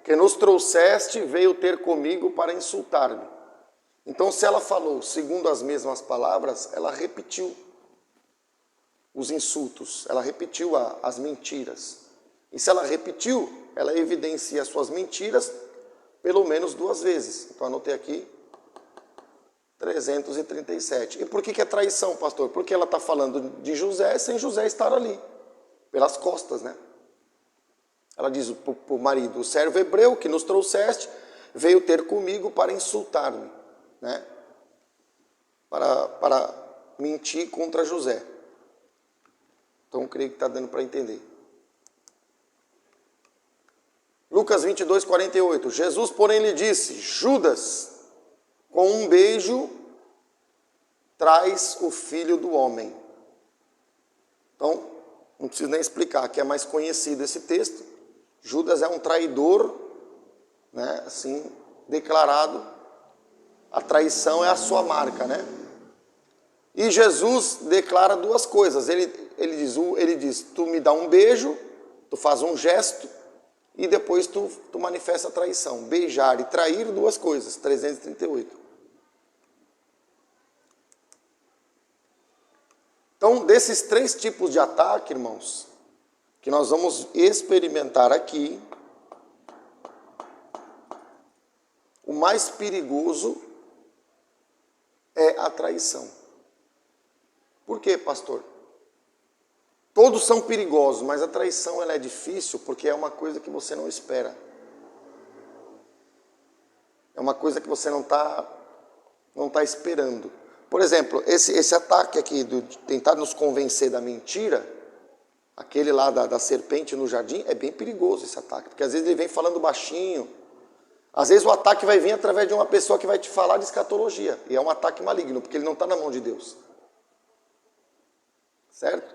que nos trouxeste veio ter comigo para insultar-me. Então, se ela falou segundo as mesmas palavras, ela repetiu os insultos, ela repetiu as mentiras. E se ela repetiu, ela evidencia suas mentiras pelo menos 2 vezes. Então, anotei aqui 337. E por que é traição, pastor? Porque ela está falando de José sem José estar ali, pelas costas, né? Ela diz para o marido: o servo hebreu que nos trouxeste veio ter comigo para insultar-me, né? Para mentir contra José. Então, creio que está dando para entender. Lucas 22, 48. Jesus, porém, lhe disse: Judas, com um beijo, traz o filho do homem. Então, não preciso nem explicar, que é mais conhecido esse texto. Judas é um traidor, né, assim, declarado. A traição é a sua marca, né? E Jesus declara 2 coisas. Ele diz, tu me dá um beijo, tu faz um gesto, e depois tu manifesta a traição. Beijar e trair, 2 coisas. 338. Então, desses 3 tipos de ataque, irmãos, que nós vamos experimentar aqui, o mais perigoso é a traição. Por quê, pastor? Todos são perigosos, mas a traição ela é difícil porque é uma coisa que você não espera. É uma coisa que você não tá esperando. Por exemplo, esse ataque aqui de tentar nos convencer da mentira, aquele lá da serpente no jardim, é bem perigoso esse ataque, porque às vezes ele vem falando baixinho. Às vezes o ataque vai vir através de uma pessoa que vai te falar de escatologia, e é um ataque maligno, porque ele não está na mão de Deus. Certo?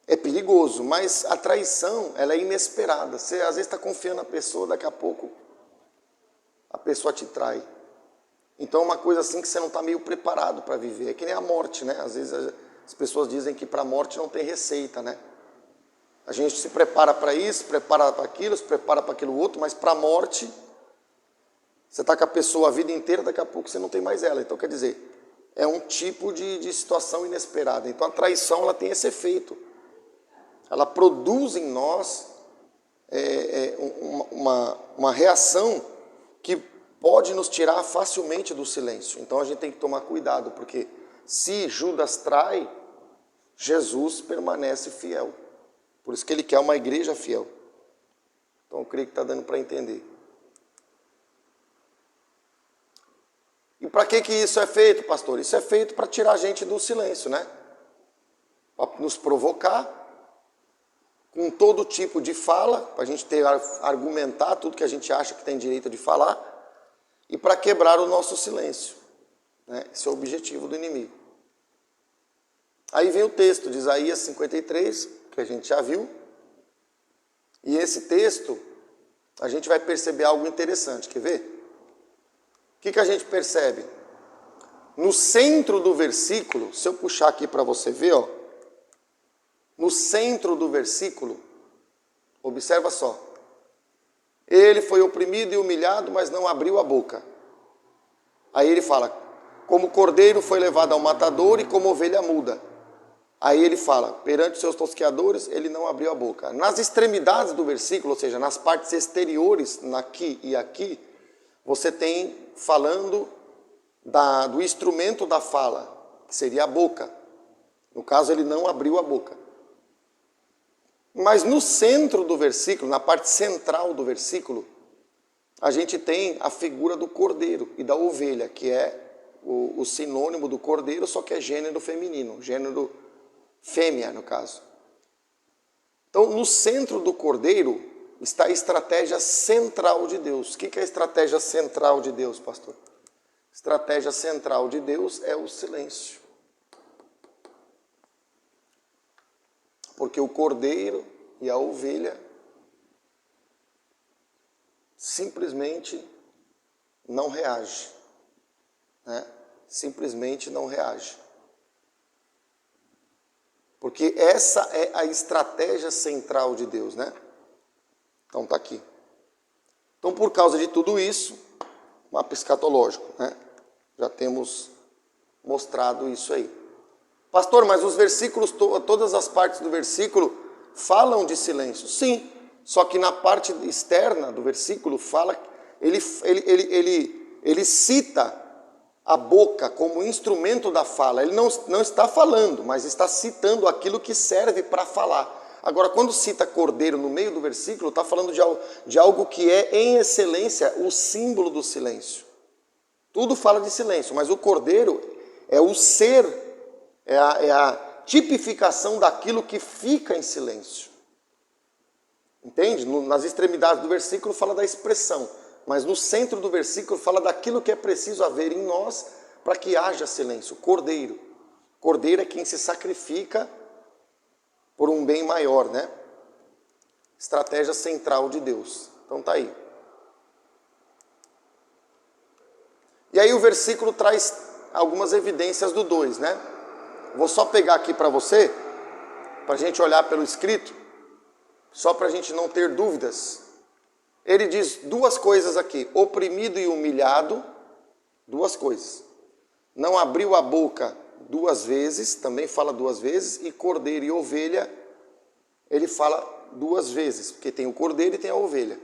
É perigoso, mas a traição, ela é inesperada. Você às vezes está confiando na pessoa, daqui a pouco a pessoa te trai. Então é uma coisa assim que você não está meio preparado para viver. É que nem a morte, né? Às vezes as pessoas dizem que para a morte não tem receita, né? A gente se prepara para isso, se prepara para aquilo, se prepara para aquilo outro, mas para a morte, você está com a pessoa a vida inteira, daqui a pouco você não tem mais ela. Então quer dizer, é um tipo de situação inesperada. Então a traição ela tem esse efeito. Ela produz em nós uma reação que pode nos tirar facilmente do silêncio. Então a gente tem que tomar cuidado, porque se Judas trai, Jesus permanece fiel. Por isso que ele quer uma igreja fiel. Então eu creio que está dando para entender. E para que isso é feito, pastor? Isso é feito para tirar a gente do silêncio, né? Para nos provocar com todo tipo de fala, para a gente argumentar tudo que a gente acha que tem direito de falar, e para quebrar o nosso silêncio. Né? Esse é o objetivo do inimigo. Aí vem o texto de Isaías 53, que a gente já viu, e esse texto, a gente vai perceber algo interessante, quer ver? O que a gente percebe? No centro do versículo, se eu puxar aqui para você ver, ó, no centro do versículo, observa só. Ele foi oprimido e humilhado, mas não abriu a boca. Aí ele fala, como cordeiro foi levado ao matador e como ovelha muda. Aí ele fala, perante seus tosqueadores, ele não abriu a boca. Nas extremidades do versículo, ou seja, nas partes exteriores, aqui e aqui, você tem falando do instrumento da fala, que seria a boca. No caso, ele não abriu a boca. Mas no centro do versículo, na parte central do versículo, a gente tem a figura do cordeiro e da ovelha, que é o sinônimo do cordeiro, só que é gênero feminino, gênero fêmea, no caso. Então, no centro do cordeiro está a estratégia central de Deus. O que é a estratégia central de Deus, pastor? A estratégia central de Deus é o silêncio. Porque o cordeiro e a ovelha simplesmente não reagem. Né? Simplesmente não reagem. Porque essa é a estratégia central de Deus, né? Então está aqui. Então, por causa de tudo isso, mapa escatológico, né? Já temos mostrado isso aí. Pastor, mas os versículos, todas as partes do versículo falam de silêncio. Sim, só que na parte externa do versículo fala, ele cita a boca como instrumento da fala. Ele não está falando, mas está citando aquilo que serve para falar. Agora, quando cita cordeiro no meio do versículo, está falando de algo que é, em excelência, o símbolo do silêncio. Tudo fala de silêncio, mas o cordeiro é o ser, é a tipificação daquilo que fica em silêncio. Entende? Nas extremidades do versículo fala da expressão, mas no centro do versículo fala daquilo que é preciso haver em nós para que haja silêncio. Cordeiro. Cordeiro é quem se sacrifica por um bem maior, né? Estratégia central de Deus. Então tá aí. E aí o versículo traz algumas evidências do 2, né? Vou só pegar aqui para você, para a gente olhar pelo escrito, só para a gente não ter dúvidas. Ele diz duas coisas aqui, oprimido e humilhado, duas coisas. Não abriu a boca duas vezes, também fala duas vezes, e cordeiro e ovelha, ele fala duas vezes, porque tem o cordeiro e tem a ovelha.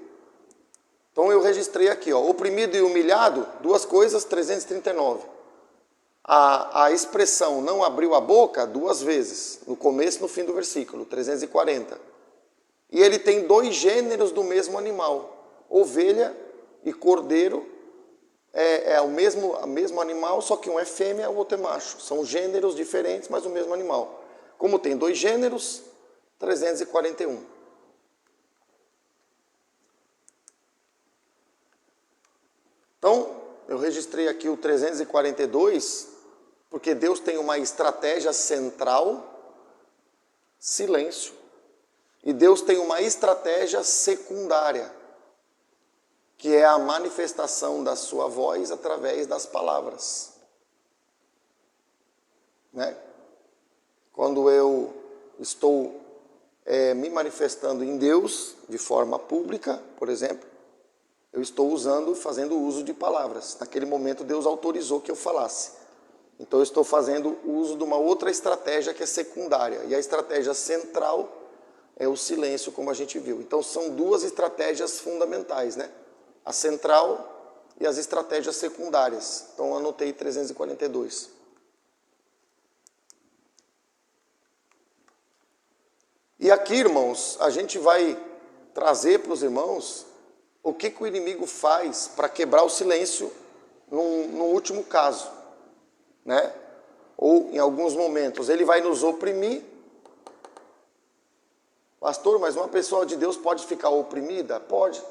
Então eu registrei aqui, ó, oprimido e humilhado, duas coisas, 339. A expressão não abriu a boca, duas vezes, no começo e no fim do versículo, 340. E ele tem dois gêneros do mesmo animal, ovelha e cordeiro, o mesmo animal, só que um é fêmea, o outro é macho. São gêneros diferentes, mas o mesmo animal. Como tem dois gêneros, 341. Então, eu registrei aqui o 342, porque Deus tem uma estratégia central, silêncio. E Deus tem uma estratégia secundária, que é a manifestação da sua voz através das palavras. Né? Quando eu estou me manifestando em Deus, de forma pública, por exemplo, eu estou fazendo uso de palavras. Naquele momento Deus autorizou que eu falasse. Então eu estou fazendo uso de uma outra estratégia que é secundária. E a estratégia central é o silêncio, como a gente viu. Então são duas estratégias fundamentais, né? A central e as estratégias secundárias. Então anotei 342. E aqui, irmãos, a gente vai trazer para os irmãos o que o inimigo faz para quebrar o silêncio no último caso, né? Ou em alguns momentos ele vai nos oprimir. Pastor, mas uma pessoa de Deus pode ficar oprimida? Pode.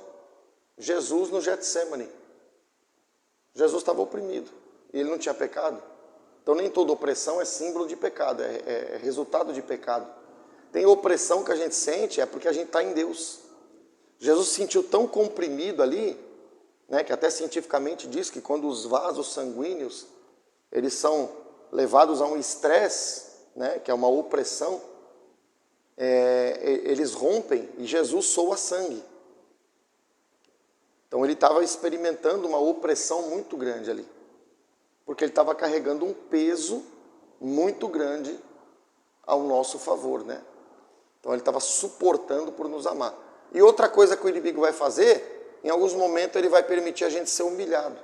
Jesus no Getsemane. Jesus estava oprimido e ele não tinha pecado. Então nem toda opressão é símbolo de pecado, é resultado de pecado. Tem opressão que a gente sente, é porque a gente está em Deus. Jesus se sentiu tão comprimido ali, né, que até cientificamente diz que quando os vasos sanguíneos eles são levados a um estresse, né, que é uma opressão, eles rompem e Jesus soa sangue. Então ele estava experimentando uma opressão muito grande ali, porque ele estava carregando um peso muito grande ao nosso favor, né? Então ele estava suportando por nos amar. E outra coisa que o inimigo vai fazer, em alguns momentos ele vai permitir a gente ser humilhado.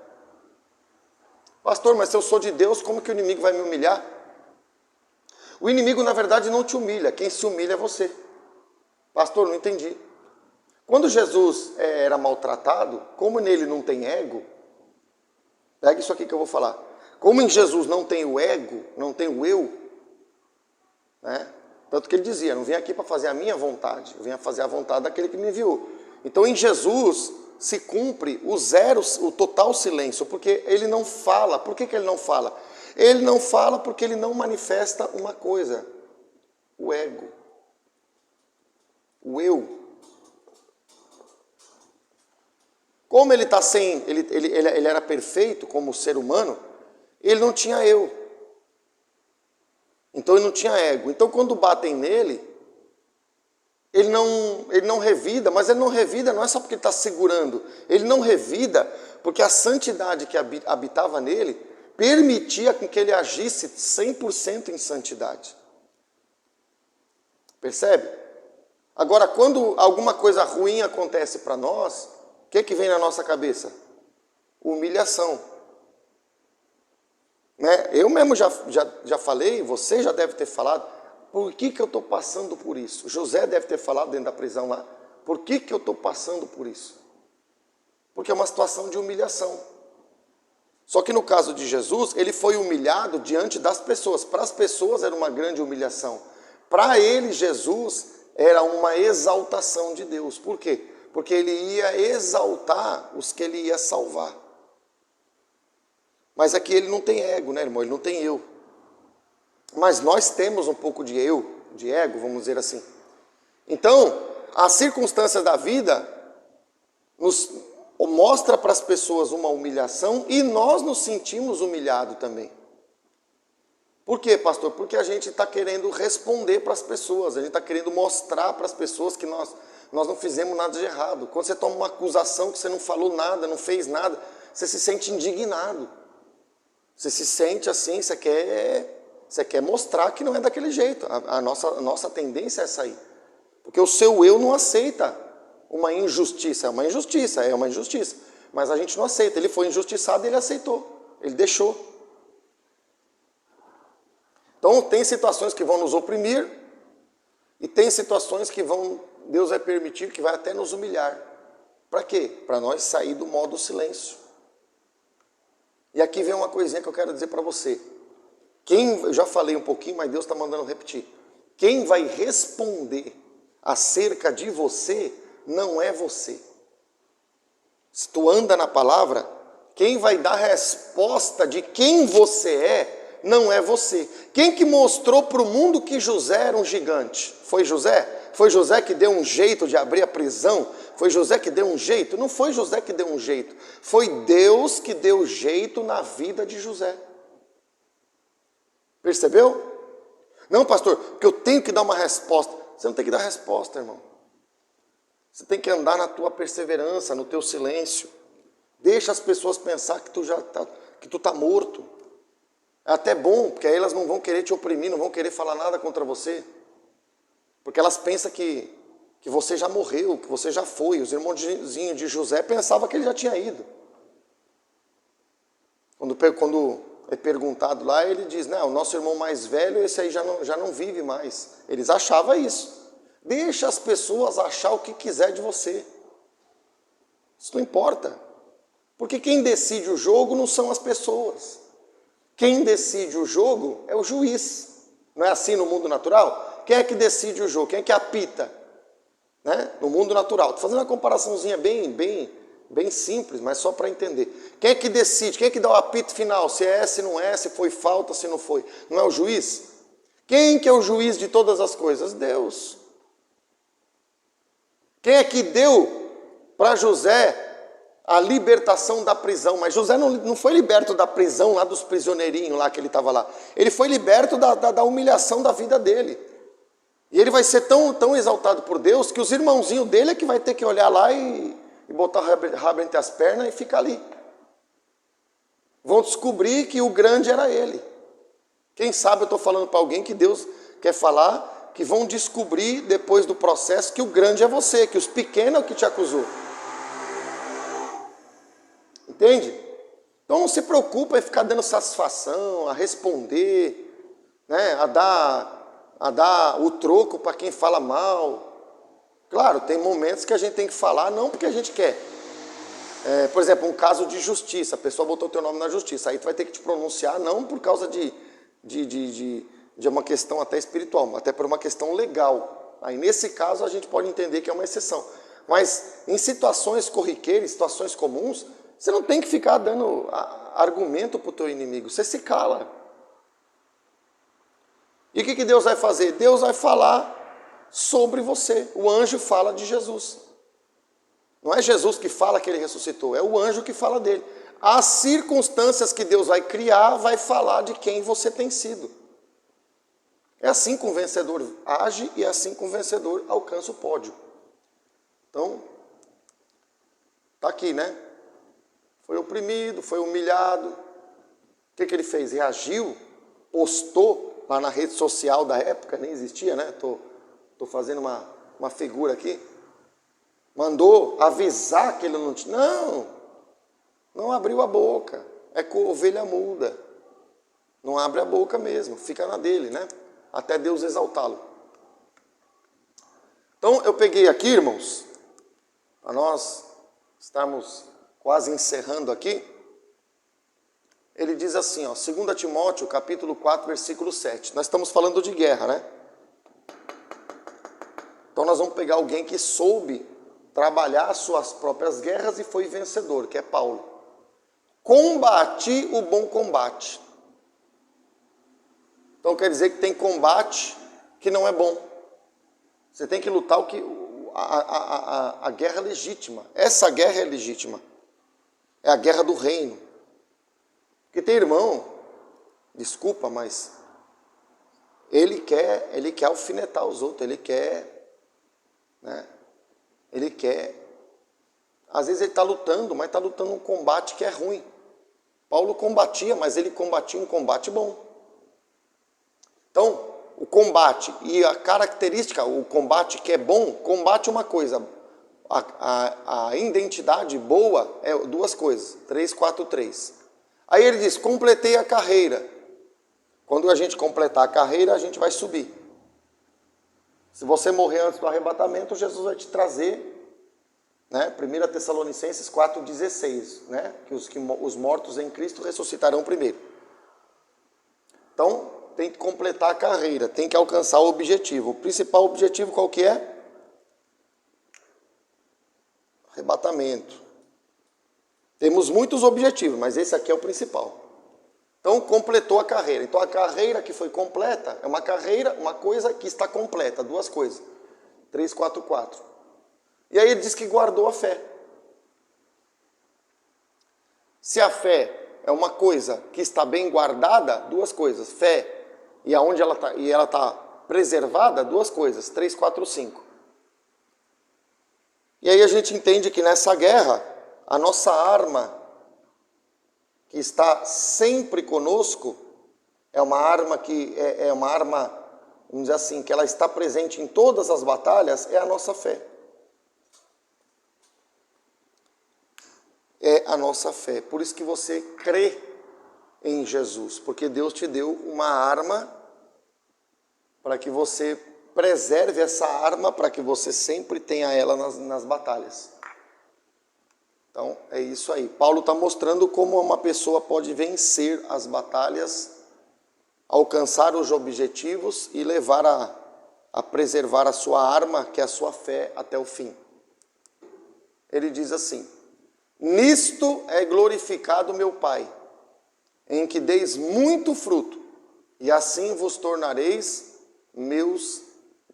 Pastor, mas se eu sou de Deus, como que o inimigo vai me humilhar? O inimigo, na verdade, não te humilha. Quem se humilha é você. Pastor, não entendi. Quando Jesus era maltratado, como nele não tem ego, pega isso aqui que eu vou falar. Como em Jesus não tem o ego, não tem o eu, né? Tanto que ele dizia, não vim aqui para fazer a minha vontade, eu vim fazer a vontade daquele que me enviou. Então em Jesus se cumpre o total silêncio, porque ele não fala. Por que ele não fala? Ele não fala porque ele não manifesta uma coisa, o ego, o eu. Como ele está ele era perfeito como ser humano, ele não tinha eu. Então ele não tinha ego. Então quando batem nele, ele não revida, mas ele não revida não é só porque ele está segurando. Ele não revida porque a santidade que habitava nele permitia com que ele agisse 100% em santidade. Percebe? Agora, quando alguma coisa ruim acontece para nós, o que vem na nossa cabeça? Humilhação. Né? Eu mesmo já falei, você já deve ter falado, por que eu estou passando por isso? José deve ter falado dentro da prisão lá, por que eu estou passando por isso? Porque é uma situação de humilhação. Só que no caso de Jesus, ele foi humilhado diante das pessoas. Para as pessoas era uma grande humilhação. Para ele, Jesus era uma exaltação de Deus. Por quê? Porque ele ia exaltar os que ele ia salvar. Mas aqui ele não tem ego, né, irmão? Ele não tem eu. Mas nós temos um pouco de eu, de ego, vamos dizer assim. Então, as circunstâncias da vida nos mostra para as pessoas uma humilhação e nós nos sentimos humilhados também. Por quê, pastor? Porque a gente está querendo responder para as pessoas, a gente está querendo mostrar para as pessoas que nós não fizemos nada de errado. Quando você toma uma acusação que você não falou nada, não fez nada, você se sente indignado. Você se sente assim, você quer Você quer mostrar que não é daquele jeito. A nossa tendência é sair. Porque o seu eu não aceita uma injustiça. É uma injustiça. Mas a gente não aceita. Ele foi injustiçado e ele aceitou. Ele deixou. Então tem situações que vão nos oprimir e tem situações que Deus vai permitir, que vai até nos humilhar. Para quê? Para nós sair do modo silêncio. E aqui vem uma coisinha que eu quero dizer para você. Eu já falei um pouquinho, mas Deus está mandando repetir. Quem vai responder acerca de você não é você. Se tu anda na palavra, quem vai dar resposta de quem você é, não é você. Quem que mostrou para o mundo que José era um gigante? Foi José? Foi José que deu um jeito de abrir a prisão? Foi José que deu um jeito? Não foi José que deu um jeito. Foi Deus que deu jeito na vida de José. Percebeu? Não, pastor, porque eu tenho que dar uma resposta. Você não tem que dar resposta, irmão. Você tem que andar na tua perseverança, no teu silêncio. Deixa as pessoas pensar que tu tá morto. É até bom, porque aí elas não vão querer te oprimir, não vão querer falar nada contra você. Porque elas pensam que você já morreu, que você já foi. Os irmãozinhos de José pensavam que ele já tinha ido. Quando é perguntado lá, ele diz, não, o nosso irmão mais velho, esse aí já não vive mais. Eles achavam isso. Deixa as pessoas achar o que quiser de você. Isso não importa. Porque quem decide o jogo não são as pessoas. Quem decide o jogo é o juiz. Não é assim no mundo natural? Quem é que decide o jogo? Quem é que apita? Né? No mundo natural. Estou fazendo uma comparaçãozinha bem simples, mas só para entender. Quem é que decide? Quem é que dá o apito final? Se é, se não é, se foi falta, se não foi. Não é o juiz? Quem que é o juiz de todas as coisas? Deus. Quem é que deu para José a libertação da prisão? Mas José não foi liberto da prisão lá dos prisioneirinhos lá que ele estava lá. Ele foi liberto da humilhação da vida dele. E ele vai ser tão exaltado por Deus que os irmãozinhos dele é que vai ter que olhar lá e botar o rabo entre as pernas e ficar ali. Vão descobrir que o grande era ele. Quem sabe eu estou falando para alguém que Deus quer falar, que vão descobrir depois do processo que o grande é você, que os pequenos é o que te acusou. Entende? Então não se preocupa em ficar dando satisfação, a responder, né, a dar o troco para quem fala mal. Claro, tem momentos que a gente tem que falar, não porque a gente quer. Por exemplo, um caso de justiça, a pessoa botou teu nome na justiça, aí tu vai ter que te pronunciar, não por causa de uma questão até espiritual, até por uma questão legal. Aí nesse caso a gente pode entender que é uma exceção. Mas em situações corriqueiras, situações comuns, você não tem que ficar dando argumento para o teu inimigo, você se cala. E o que Deus vai fazer? Deus vai falar sobre você. O anjo fala de Jesus. Não é Jesus que fala que ele ressuscitou, é o anjo que fala dele. As circunstâncias que Deus vai criar, vai falar de quem você tem sido. É assim que o vencedor age e é assim que o vencedor alcança o pódio. Então, está aqui, né? Foi oprimido, foi humilhado. O que ele fez? Reagiu, postou lá na rede social da época, nem existia, né? Estou fazendo uma figura aqui. Mandou avisar que ele não tinha. Não abriu a boca. É com ovelha muda. Não abre a boca mesmo, fica na dele, né? Até Deus exaltá-lo. Então eu peguei aqui, irmãos, para nós estarmos quase encerrando aqui. Ele diz assim, ó, 2 Timóteo, capítulo 4, versículo 7. Nós estamos falando de guerra, né? Então nós vamos pegar alguém que soube trabalhar as suas próprias guerras e foi vencedor, que é Paulo. Combati o bom combate. Então quer dizer que tem combate que não é bom. Você tem que lutar a guerra legítima. Essa guerra é legítima. É a guerra do reino. Porque tem irmão, desculpa, mas ele quer alfinetar os outros, ele quer, né? Ele quer. Às vezes ele está lutando, mas está lutando um combate que é ruim. Paulo combatia, mas ele combatia um combate bom. Então, o combate e a característica, o combate que é bom, combate uma coisa. A identidade boa é duas coisas, 3, 4, 3. Aí ele diz, completei a carreira. Quando a gente completar a carreira, a gente vai subir. Se você morrer antes do arrebatamento, Jesus vai te trazer, né? 1 Tessalonicenses 4,16, né? Que os mortos em Cristo ressuscitarão primeiro. Então, tem que completar a carreira, tem que alcançar o objetivo. O principal objetivo qual que é? Arrebatamento. Temos muitos objetivos, mas esse aqui é o principal. Então, completou a carreira. Então, a carreira que foi completa é uma carreira, uma coisa que está completa, duas coisas. 3, 4, 4. E aí ele diz que guardou a fé. Se a fé é uma coisa que está bem guardada, duas coisas. Fé e aonde ela está preservada, duas coisas. 3, 4, 5. E aí a gente entende que nessa guerra, a nossa arma, que está sempre conosco, é uma arma que é uma arma, vamos dizer assim, que ela está presente em todas as batalhas, é a nossa fé. É a nossa fé. Por isso que você crê em Jesus, porque Deus te deu uma arma para que você preserve essa arma, para que você sempre tenha ela nas batalhas. Então, é isso aí. Paulo está mostrando como uma pessoa pode vencer as batalhas, alcançar os objetivos e levar a preservar a sua arma, que é a sua fé, até o fim. Ele diz assim, nisto é glorificado meu Pai, em que deis muito fruto, e assim vos tornareis meus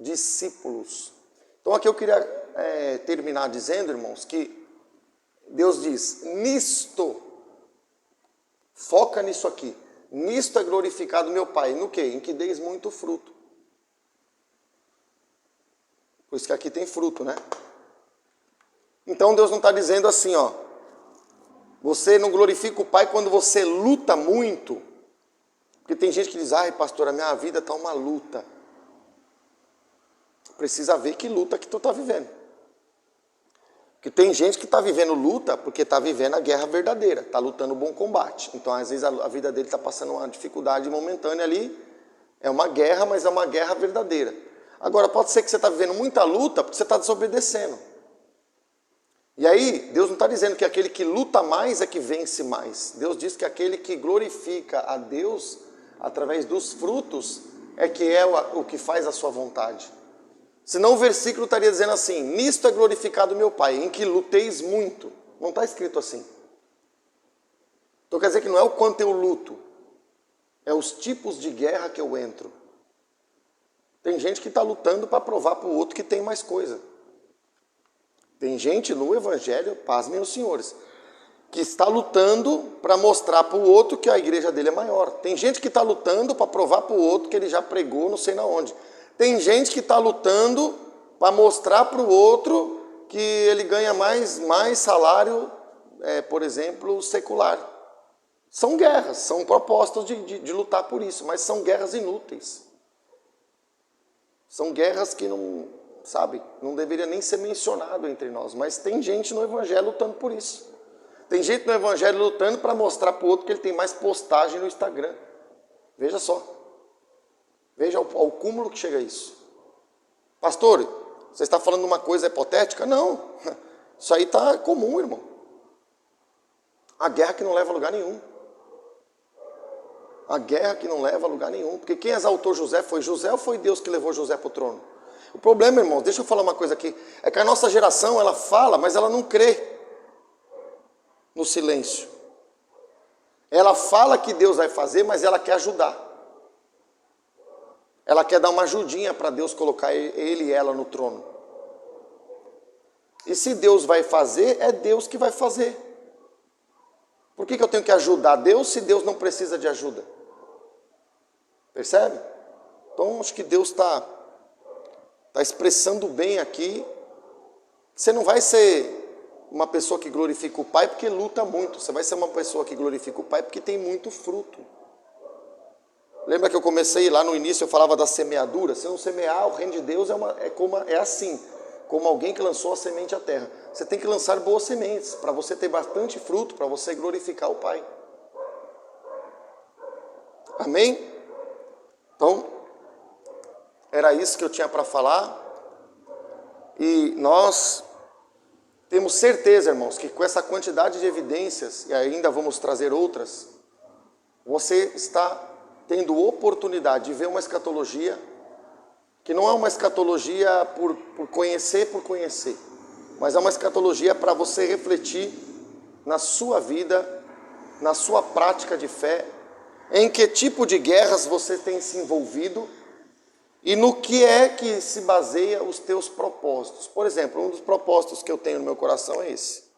discípulos. Então, aqui eu queria terminar dizendo, irmãos, que Deus diz, nisto, foca nisso aqui, nisto é glorificado meu Pai, no quê? Em que deis muito fruto. Por isso que aqui tem fruto, né? Então Deus não está dizendo assim, ó, você não glorifica o Pai quando você luta muito, porque tem gente que diz, ai pastor, a minha vida está uma luta. Precisa ver que luta que tu está vivendo. Porque tem gente que está vivendo luta porque está vivendo a guerra verdadeira, está lutando o bom combate. Então, às vezes, a vida dele está passando uma dificuldade momentânea ali. É uma guerra, mas é uma guerra verdadeira. Agora, pode ser que você está vivendo muita luta porque você está desobedecendo. E aí, Deus não está dizendo que aquele que luta mais é que vence mais. Deus diz que aquele que glorifica a Deus através dos frutos é que é o que faz a sua vontade. Senão o versículo estaria dizendo assim, nisto é glorificado meu Pai, em que luteis muito. Não está escrito assim. Então quer dizer que não é o quanto eu luto, é os tipos de guerra que eu entro. Tem gente que está lutando para provar para o outro que tem mais coisa. Tem gente no Evangelho, pasmem os senhores, que está lutando para mostrar para o outro que a igreja dele é maior. Tem gente que está lutando para provar para o outro que ele já pregou não sei na onde. Tem gente que está lutando para mostrar para o outro que ele ganha mais salário, por exemplo, secular. São guerras, são propostas de lutar por isso, mas são guerras inúteis. São guerras que não, sabe, não deveria nem ser mencionado entre nós, mas tem gente no Evangelho lutando por isso. Tem gente no Evangelho lutando para mostrar para o outro que ele tem mais postagem no Instagram. Veja só. Veja ao cúmulo que chega isso. Pastor, você está falando uma coisa hipotética? Não. Isso aí está comum, irmão. A guerra que não leva a lugar nenhum. A guerra que não leva a lugar nenhum. Porque quem exaltou José foi José ou foi Deus que levou José para o trono? O problema, irmão, deixa eu falar uma coisa aqui. É que a nossa geração, ela fala, mas ela não crê no silêncio. Ela fala que Deus vai fazer, mas ela quer ajudar. Ela quer dar uma ajudinha para Deus colocar ele e ela no trono. E se Deus vai fazer, é Deus que vai fazer. Por que eu tenho que ajudar Deus se Deus não precisa de ajuda? Percebe? Então, acho que Deus está expressando bem aqui. Você não vai ser uma pessoa que glorifica o Pai porque luta muito. Você vai ser uma pessoa que glorifica o Pai porque tem muito fruto. Lembra que eu comecei lá no início, eu falava da semeadura? Se não semear, o reino de Deus é assim, como alguém que lançou a semente à terra. Você tem que lançar boas sementes, para você ter bastante fruto, para você glorificar o Pai. Amém? Então, era isso que eu tinha para falar. E nós temos certeza, irmãos, que com essa quantidade de evidências, e ainda vamos trazer outras, você está tendo oportunidade de ver uma escatologia que não é uma escatologia por conhecer, mas é uma escatologia para você refletir na sua vida, na sua prática de fé, em que tipo de guerras você tem se envolvido e no que é que se baseia os teus propósitos. Por exemplo, um dos propósitos que eu tenho no meu coração é esse.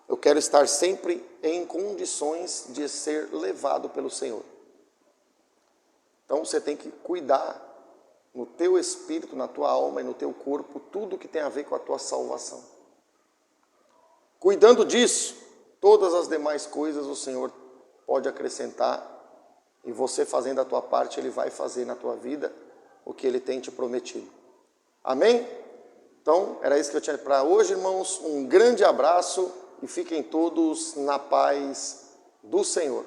Eu quero estar sempre em condições de ser levado pelo Senhor. Então você tem que cuidar no teu espírito, na tua alma e no teu corpo, tudo que tem a ver com a tua salvação. Cuidando disso, todas as demais coisas o Senhor pode acrescentar, e você fazendo a tua parte, Ele vai fazer na tua vida o que Ele tem te prometido. Amém? Então, era isso que eu tinha para hoje, irmãos. Um grande abraço e fiquem todos na paz do Senhor.